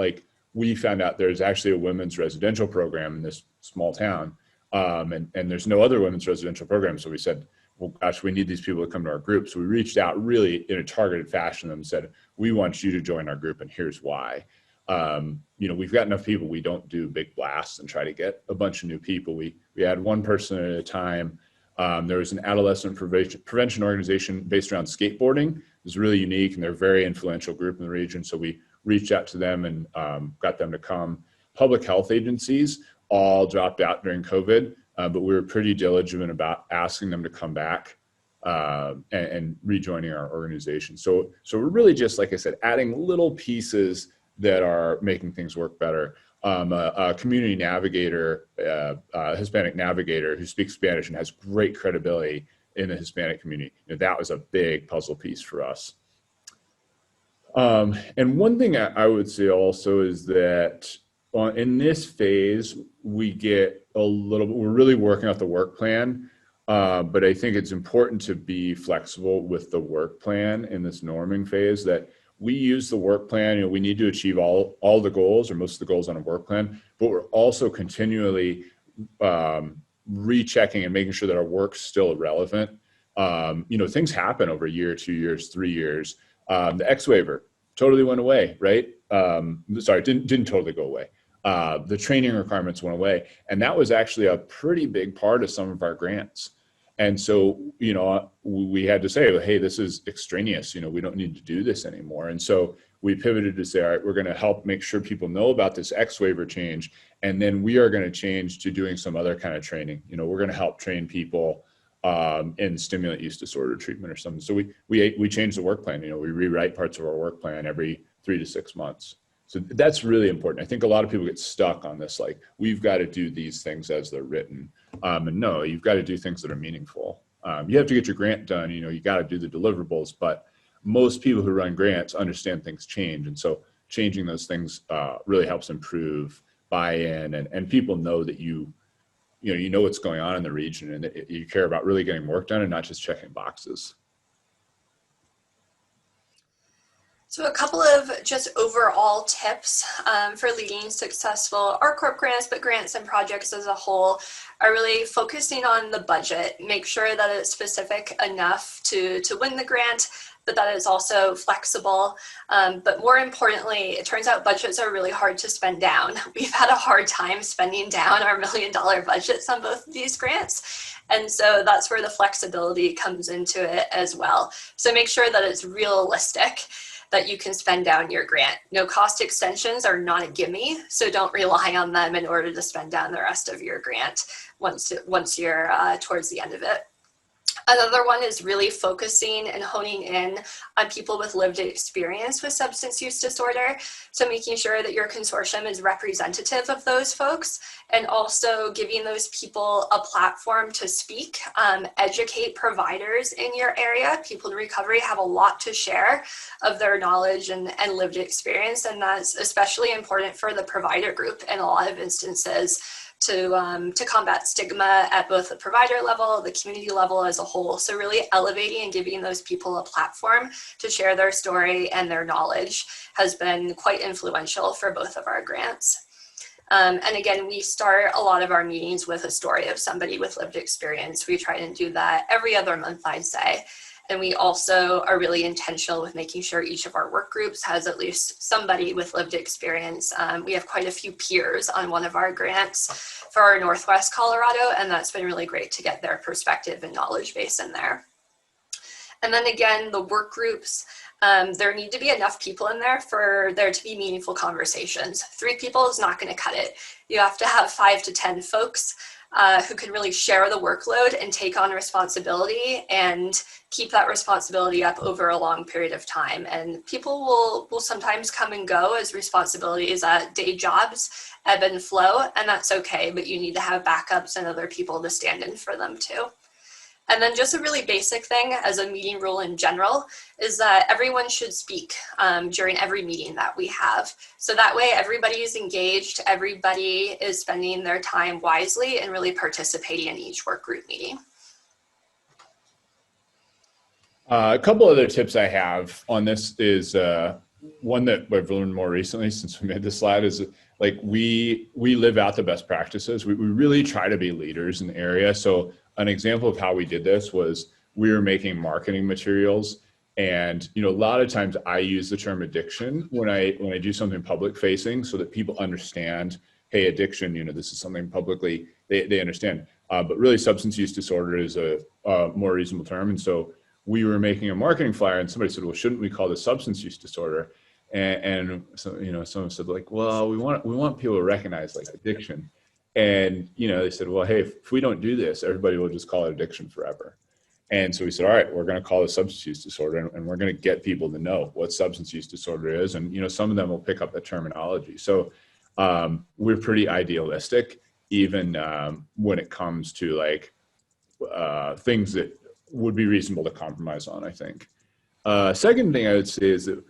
We found out there's actually a women's residential program in this small town, and there's no other women's residential program. So we said, well, gosh, we need these people to come to our group. So we reached out really in a targeted fashion and said, we want you to join our group, and here's why. We've got enough people. We don't do big blasts and try to get a bunch of new people. We add one person at a time. There was an adolescent prevention organization based around skateboarding. It was really unique, and they're a very influential group in the region. So we reached out to them and got them to come. Public health agencies all dropped out during COVID, but we were pretty diligent about asking them to come back and rejoining our organization. So we're really just, like I said, adding little pieces that are making things work better. A community navigator, a Hispanic navigator who speaks Spanish and has great credibility in the Hispanic community. That was a big puzzle piece for us. And one thing I would say also is that in this phase, we're really working out the work plan, but I think it's important to be flexible with the work plan in this norming phase, that we use the work plan. We need to achieve all the goals or most of the goals on a work plan, but we're also continually rechecking and making sure that our work's still relevant. Things happen over a year, 2 years, 3 years. The X waiver totally went away, right? Sorry, didn't totally go away. The training requirements went away, and that was actually a pretty big part of some of our grants. And so, we had to say, hey, this is extraneous. We don't need to do this anymore. And so we pivoted to say, all right, we're going to help make sure people know about this X waiver change, and then we are going to change to doing some other kind of training. We're going to help train people in stimulant use disorder treatment or something. So we changed the work plan. We rewrite parts of our work plan every 3 to 6 months. So that's really important. I think a lot of people get stuck on this, we've got to do these things as they're written. And no, you've got to do things that are meaningful. You have to get your grant done, you got to do the deliverables, but most people who run grants understand things change. And so changing those things really helps improve buy-in, and people know that you know what's going on in the region, and that you care about really getting work done and not just checking boxes. So a couple of just overall tips for leading successful ARC grants, but grants and projects as a whole, are really focusing on the budget. Make sure that it's specific enough to win the grant, but that it's also flexible. But more importantly, it turns out budgets are really hard to spend down. We've had a hard time spending down our $1 million budgets on both of these grants. And so that's where the flexibility comes into it as well. So make sure that it's realistic, that you can spend down your grant. No cost extensions are not a gimme, so don't rely on them in order to spend down the rest of your grant once you're towards the end of it. Another one is really focusing and honing in on people with lived experience with substance use disorder. So making sure that your consortium is representative of those folks, and also giving those people a platform to speak, educate providers in your area. People in recovery have a lot to share of their knowledge and lived experience, and that's especially important for the provider group in a lot of instances, to combat stigma at both the provider level, the community level as a whole. So really elevating and giving those people a platform to share their story and their knowledge has been quite influential for both of our grants. And again, we start a lot of our meetings with a story of somebody with lived experience. We try and do that every other month, I'd say. And we also are really intentional with making sure each of our work groups has at least somebody with lived experience. We have quite a few peers on one of our grants for our Northwest Colorado, and that's been really great to get their perspective and knowledge base in there. And then again, the work groups, there need to be enough people in there for there to be meaningful conversations. 3 people is not going to cut it. You have to have 5 to 10 folks who can really share the workload and take on responsibility and keep that responsibility up over a long period of time. And people will sometimes come and go as responsibilities at day jobs ebb and flow, and that's okay, but you need to have backups and other people to stand in for them too. And then just a really basic thing as a meeting rule in general is that everyone should speak during every meeting that we have. So that way everybody is engaged, everybody is spending their time wisely and really participating in each work group meeting. A couple other tips I have on this is one that I've learned more recently since we made this slide is like we live out the best practices. We really try to be leaders in the area. So an example of how we did this was we were making marketing materials, and a lot of times I use the term addiction when I do something public facing so that people understand, hey, addiction, this is something publicly they understand. But really substance use disorder is a more reasonable term. And so we were making a marketing flyer and somebody said, well, shouldn't we call this substance use disorder? And so, someone said like, well, we want people to recognize like addiction. And, they said, well, hey, if we don't do this, everybody will just call it addiction forever. And so we said, all right, we're going to call it substance use disorder, and we're going to get people to know what substance use disorder is. And, some of them will pick up the terminology. So we're pretty idealistic, even when it comes to like things that would be reasonable to compromise on, I think. Second thing I would say is that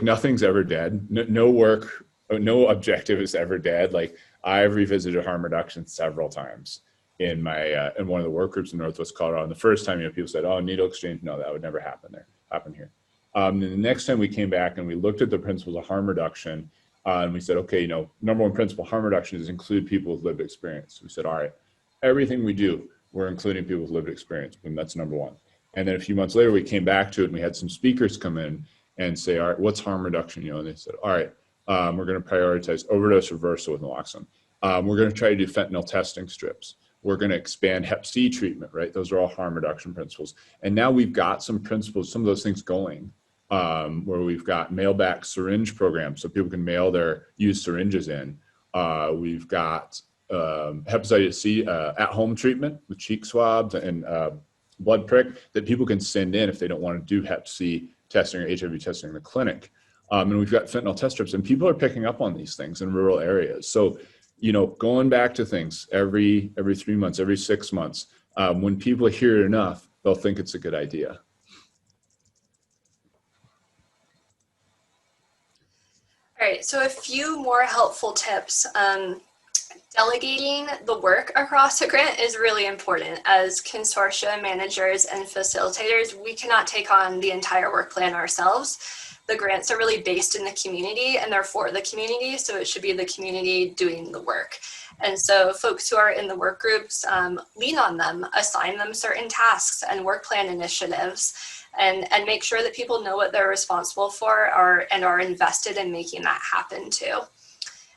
nothing's ever dead. No work, no objective is ever dead. Like I've revisited harm reduction several times in my in one of the work groups in Northwest Colorado. And the first time, people said, "Oh, needle exchange, no, that would never happen here." And the next time we came back and we looked at the principles of harm reduction, and we said, okay, number one principle harm reduction is include people with lived experience. We said, all right, everything we do, we're including people with lived experience, and that's number one. And then a few months later, we came back to it, and we had some speakers come in and say, all right, what's harm reduction? And they said, all right, we're going to prioritize overdose reversal with naloxone. We're going to try to do fentanyl testing strips. We're going to expand Hep C treatment, right? Those are all harm reduction principles. And now we've got some principles, some of those things going, where we've got mail back syringe programs so people can mail their used syringes in. We've got hepatitis C at-home treatment with cheek swabs and blood prick that people can send in if they don't want to do Hep C testing or HIV testing in the clinic. And we've got fentanyl test strips, and people are picking up on these things in rural areas. So, going back to things every 3 months, every 6 months, when people hear it enough, they'll think it's a good idea. All right, so a few more helpful tips. Delegating the work across a grant is really important. As consortia managers and facilitators, we cannot take on the entire work plan ourselves. The grants are really based in the community and they're for the community, so it should be the community doing the work. And so folks who are in the work groups, lean on them, assign them certain tasks and work plan initiatives, and make sure that people know what they're responsible for and are invested in making that happen too.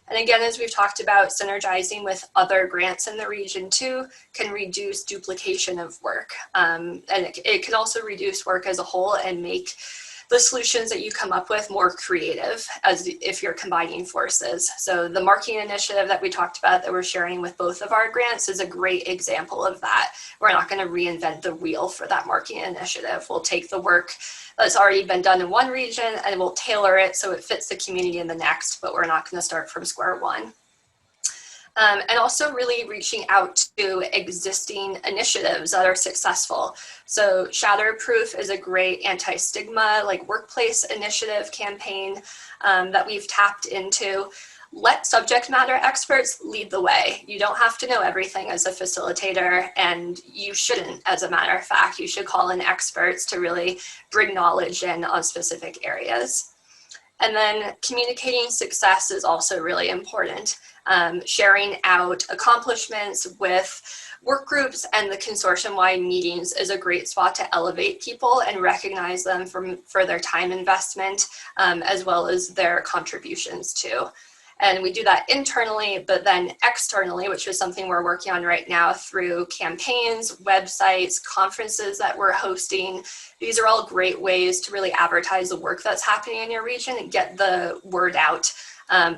And again, as we've talked about, synergizing with other grants in the region too can reduce duplication of work. And it can also reduce work as a whole and make the solutions that you come up with more creative as if you're combining forces. So the marking initiative that we talked about that we're sharing with both of our grants is a great example of that. We're not going to reinvent the wheel for that marking initiative. We'll take the work that's already been done in one region and we'll tailor it so it fits the community in the next, but we're not going to start from square one. And also really reaching out to existing initiatives that are successful. So Shatterproof is a great anti-stigma, like workplace initiative campaign that we've tapped into. Let subject matter experts lead the way. You don't have to know everything as a facilitator, and you shouldn't, as a matter of fact. You should call in experts to really bring knowledge in on specific areas. And then communicating success is also really important. Sharing out accomplishments with work groups and the consortium-wide meetings is a great spot to elevate people and recognize them for their time investment, as well as their contributions too. And we do that internally, but then externally, which is something we're working on right now through campaigns, websites, conferences that we're hosting. These are all great ways to really advertise the work that's happening in your region and get the word out.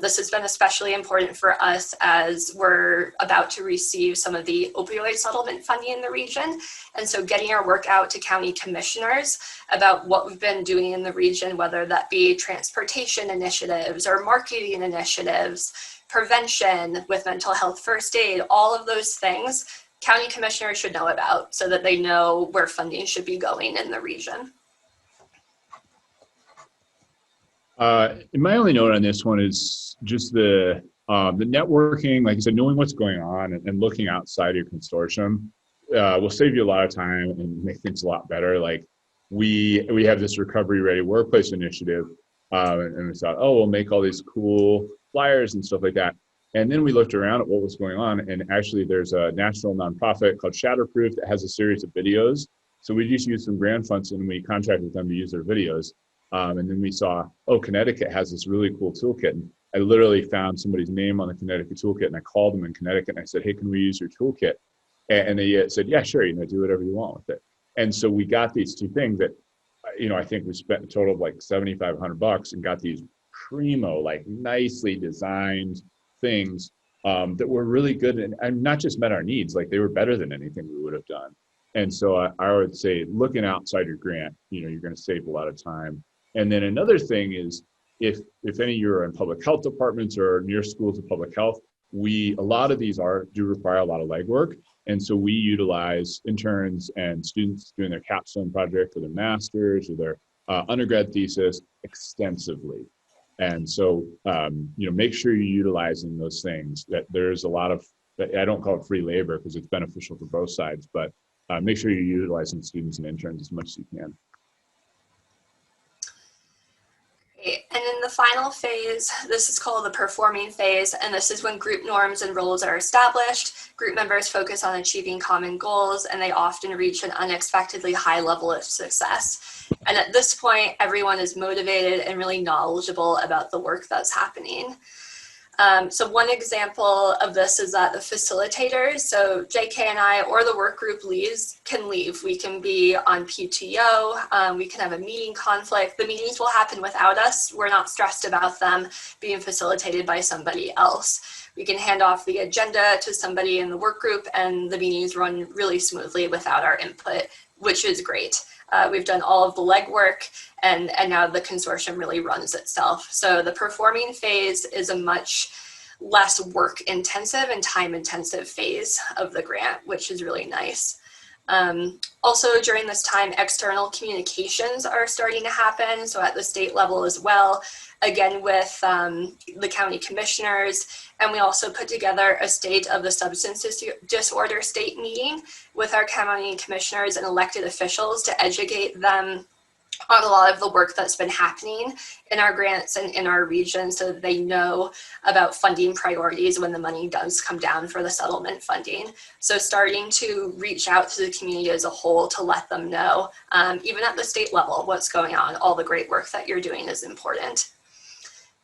This has been especially important for us as we're about to receive some of the opioid settlement funding in the region. And so getting our work out to county commissioners about what we've been doing in the region, whether that be transportation initiatives or marketing initiatives, prevention with mental health first aid, all of those things, county commissioners should know about so that they know where funding should be going in the region. My only note on this one is just the networking, like I said, knowing what's going on and looking outside your consortium will save you a lot of time and make things a lot better. Like we have this recovery ready workplace initiative, and we thought, oh, we'll make all these cool flyers and stuff like that. And then we looked around at what was going on, and actually there's a national nonprofit called Shatterproof that has a series of videos. So we just used some grant funds and we contracted with them to use their videos. And then we saw, oh, Connecticut has this really cool toolkit. And I literally found somebody's name on the Connecticut toolkit, and I called them in Connecticut and I said, hey, can we use your toolkit? And they said, yeah, sure, do whatever you want with it. And so we got these two things that, I think we spent a total of like $7,500 and got these primo, like nicely designed things that were really good and not just met our needs, like they were better than anything we would have done. And so I would say looking outside your grant, you're going to save a lot of time. And then another thing is if any of you are in public health departments or near schools of public health, a lot of these do require a lot of legwork. And so we utilize interns and students doing their capstone project or their master's or their undergrad thesis extensively. And so, make sure you're utilizing those things. That there's a lot of, I don't call it free labor because it's beneficial for both sides, but make sure you're utilizing students and interns as much as you can. And in the final phase, this is called the performing phase, and this is when group norms and roles are established. Group members focus on achieving common goals, and they often reach an unexpectedly high level of success. And at this point, everyone is motivated and really knowledgeable about the work that's happening. So one example of this is that the facilitators, so JK and I or the work group leads can leave. We can be on PTO, we can have a meeting conflict. The meetings will happen without us. We're not stressed about them being facilitated by somebody else. We can hand off the agenda to somebody in the work group and the meetings run really smoothly without our input, which is great. We've done all of the legwork and now the consortium really runs itself. So the performing phase is a much less work intensive and time intensive phase of the grant, which is really nice. Also during this time, external communications are starting to happen. So at the state level as well, again with the county commissioners. And we also put together a state of the substance disorder state meeting with our county commissioners and elected officials to educate them on a lot of the work that's been happening in our grants and in our region, so that they know about funding priorities when the money does come down for the settlement funding. So starting to reach out to the community as a whole to let them know, even at the state level, what's going on. All the great work that you're doing is important.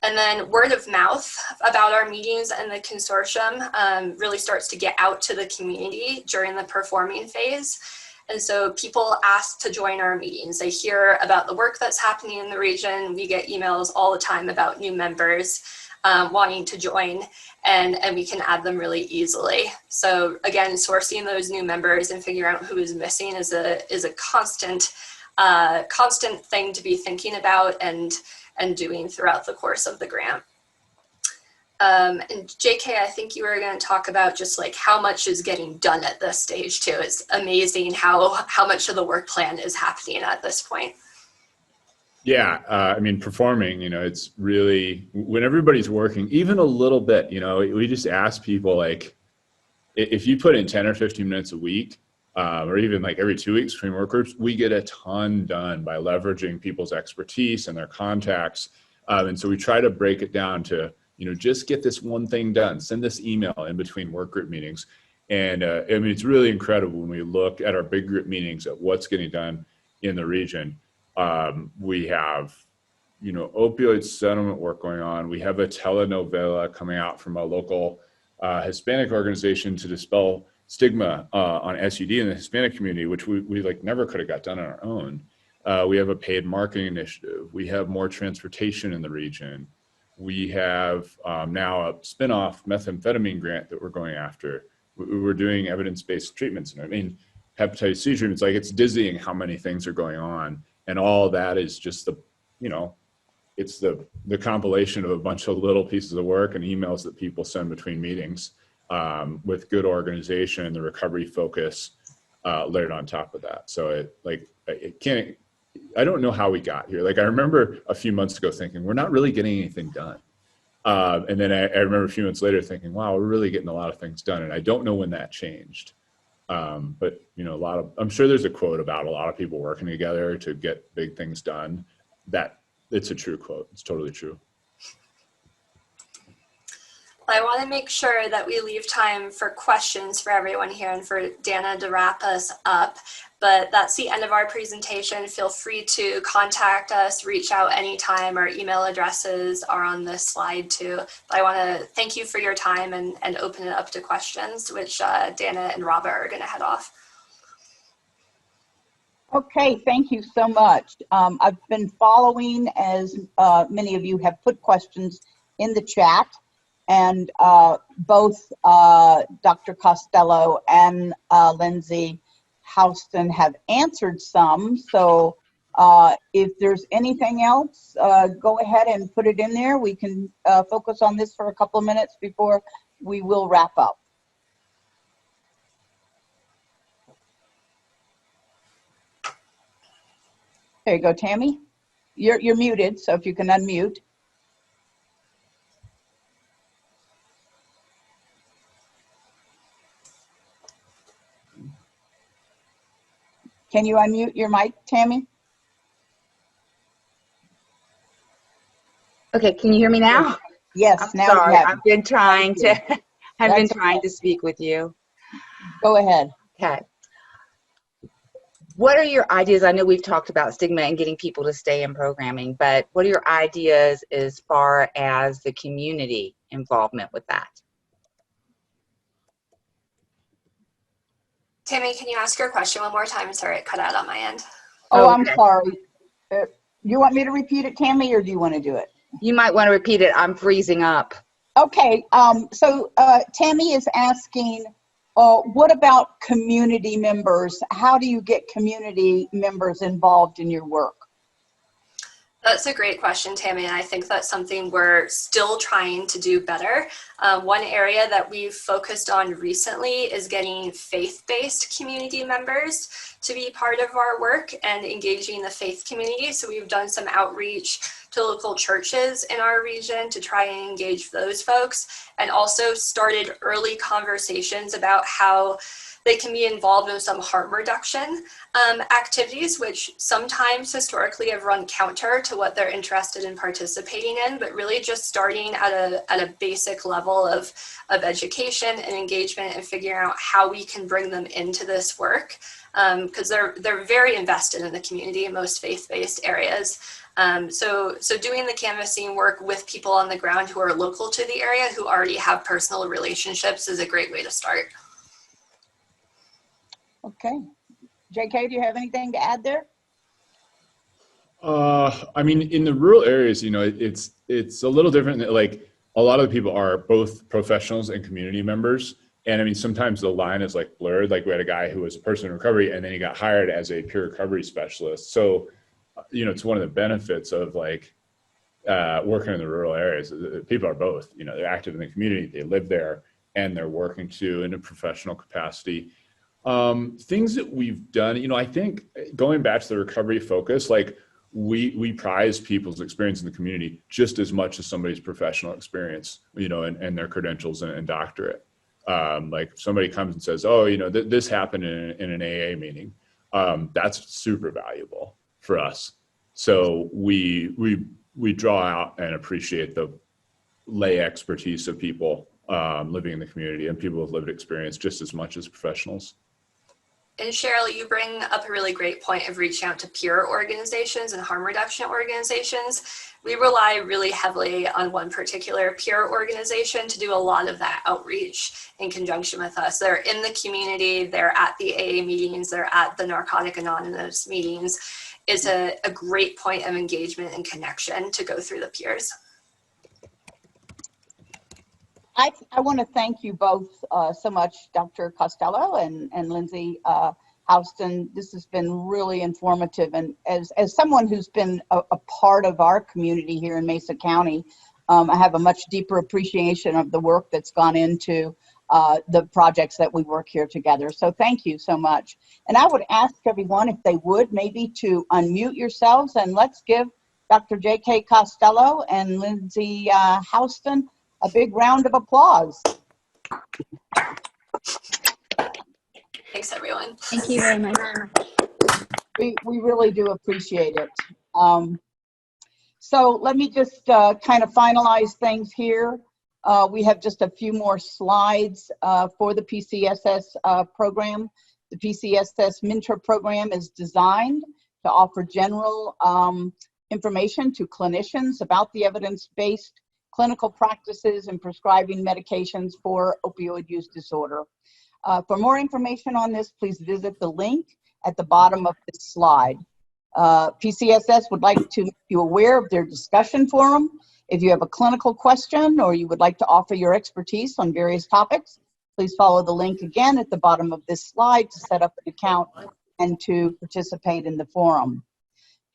And then word of mouth about our meetings and the consortium really starts to get out to the community during the performing phase. And so people ask to join our meetings. They hear about the work that's happening in the region. We get emails all the time about new members wanting to join, and we can add them really easily. So again, sourcing those new members and figuring out who is missing is a constant thing to be thinking about and doing throughout the course of the grant. And JK, I think you were going to talk about just like how much is getting done at this stage too. It's amazing how much of the work plan is happening at this point. Yeah, I mean, performing, it's really, when everybody's working, even a little bit, we just ask people, like, if you put in 10 or 15 minutes a week, or even like every 2 weeks between work groups, we get a ton done by leveraging people's expertise and their contacts. And so we try to break it down to, just get this one thing done, send this email in between work group meetings. And I mean, it's really incredible when we look at our big group meetings at what's getting done in the region. We have, opioid settlement work going on. We have a telenovela coming out from a local Hispanic organization to dispel stigma on SUD in the Hispanic community, which we like never could have got done on our own. We have a paid marketing initiative. We have more transportation in the region. We have now a spin-off methamphetamine grant that we're going after. We're doing evidence-based treatments. And I mean, hepatitis C treatments, like, it's dizzying how many things are going on. And all that is just the, it's the compilation of a bunch of little pieces of work and emails that people send between meetings with good organization and the recovery focus layered on top of that. So I don't know how we got here. Like, I remember a few months ago thinking, we're not really getting anything done. And then I remember a few months later thinking, wow, we're really getting a lot of things done. And I don't know when that changed. But I'm sure there's a quote about a lot of people working together to get big things done. That it's a true quote. It's totally true. I want to make sure that we leave time for questions for everyone here and for Dana to wrap us up. But that's the end of our presentation. Feel free to contact us, reach out anytime. Our email addresses are on this slide too. But I want to thank you for your time and open it up to questions, which Dana and Robert are going to head off. Okay, thank you so much. I've been following as many of you have put questions in the chat, and both Dr. Costello and Lindsay Houston have answered some. So if there's anything else, go ahead and put it in there. We can focus on this for a couple of minutes before we will wrap up. There you go, Tammy. You're muted, so if you can unmute. Can you unmute your mic, Tammy? Okay, can you hear me now? Yes, I'm now sorry. you have. I've been trying to That's to speak with you. Go ahead. Okay. What are your ideas? I know we've talked about stigma and getting people to stay in programming, but what are your ideas as far as the community involvement with that? Tammy, can you ask your question one more time? Sorry, it cut out on my end. Oh, I'm Okay. sorry. You want me to repeat it, Tammy, or do you want to do it? You might want to repeat it. I'm freezing up. Okay, so Tammy is asking, what about community members? How do you get community members involved in your work? That's a great question, Tammy, and I think that's something we're still trying to do better. One area that we've focused on recently is getting faith-based community members to be part of our work and engaging the faith community. So we've done some outreach to local churches in our region to try and engage those folks, and also started early conversations about how they can be involved in some harm reduction activities, which sometimes historically have run counter to what they're interested in participating in, but really just starting at a basic level of education and engagement and figuring out how we can bring them into this work, because they're very invested in the community in most faith-based areas. So doing the canvassing work with people on the ground who are local to the area, who already have personal relationships, is a great way to start. Okay. JK, do you have anything to add there? I mean, in the rural areas, you know, it's a little different. Like, a lot of the people are both professionals and community members. And I mean, sometimes the line is like blurred. Like, we had a guy who was a person in recovery, and then he got hired as a peer recovery specialist. So, you know, it's one of the benefits of like working in the rural areas. People are both, you know, they're active in the community, they live there, and they're working too in a professional capacity. Things that we've done, you know, I think going back to the recovery focus, like we prize people's experience in the community just as much as somebody's professional experience, you know, and their credentials and doctorate. Like, if somebody comes and says, oh, you know, this happened in an AA meeting, that's super valuable for us. So we draw out and appreciate the lay expertise of people living in the community and people with lived experience just as much as professionals. And Cheryl, you bring up a really great point of reaching out to peer organizations and harm reduction organizations. We rely really heavily on one particular peer organization to do a lot of that outreach in conjunction with us. They're in the community, they're at the AA meetings, they're at the Narcotic Anonymous meetings. It's a great point of engagement and connection to go through the peers. I want to thank you both so much, Dr. Costello and Lindsay Houston. This has been really informative. And as someone who's been a part of our community here in Mesa County, I have a much deeper appreciation of the work that's gone into the projects that we work here together. So thank you so much. And I would ask everyone, if they would, maybe to unmute yourselves, and let's give Dr. JK Costello and Lindsay Houston a big round of applause. Thanks, everyone. Thank you very much. We really do appreciate it. So let me just kind of finalize things here. We have just a few more slides for the PCSS program. The PCSS Mentor Program is designed to offer general information to clinicians about the evidence-based clinical practices and prescribing medications for opioid use disorder. For more information on this, please visit the link at the bottom of this slide. PCSS would like to make you aware of their discussion forum. If you have a clinical question or you would like to offer your expertise on various topics, please follow the link again at the bottom of this slide to set up an account and to participate in the forum.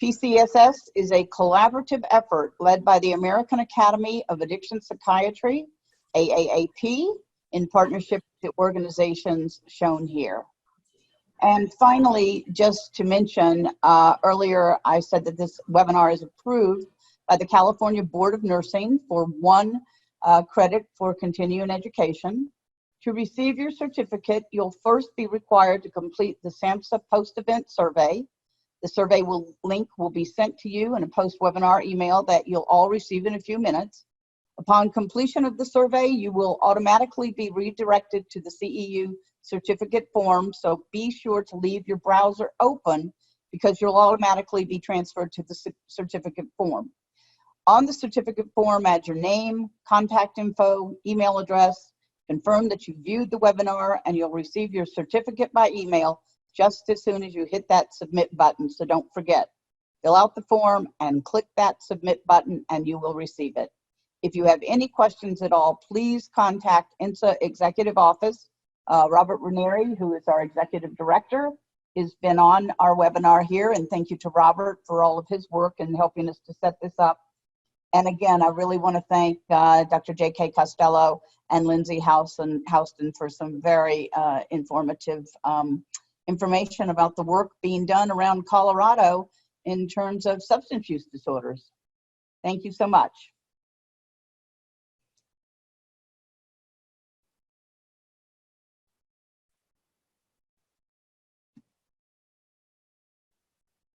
PCSS is a collaborative effort led by the American Academy of Addiction Psychiatry, AAAP, in partnership with the organizations shown here. And finally, just to mention, earlier I said that this webinar is approved by the California Board of Nursing for 1 credit for continuing education. To receive your certificate, you'll first be required to complete the SAMHSA post-event survey. The survey link will be sent to you in a post-webinar email that you'll all receive in a few minutes. Upon completion of the survey, you will automatically be redirected to the CEU certificate form, so be sure to leave your browser open because you'll automatically be transferred to the certificate form. On the certificate form, add your name, contact info, email address, confirm that you viewed the webinar, and you'll receive your certificate by email just as soon as you hit that submit button. So don't forget, fill out the form and click that submit button and you will receive it. If you have any questions at all, please contact IntNSA Executive Office, Robert Ranieri, who is our Executive Director, has been on our webinar here, and thank you to Robert for all of his work in helping us to set this up. And again, I really want to thank Dr. JK Costello and Lindsay Houston for some very informative information about the work being done around Colorado in terms of substance use disorders. Thank you so much.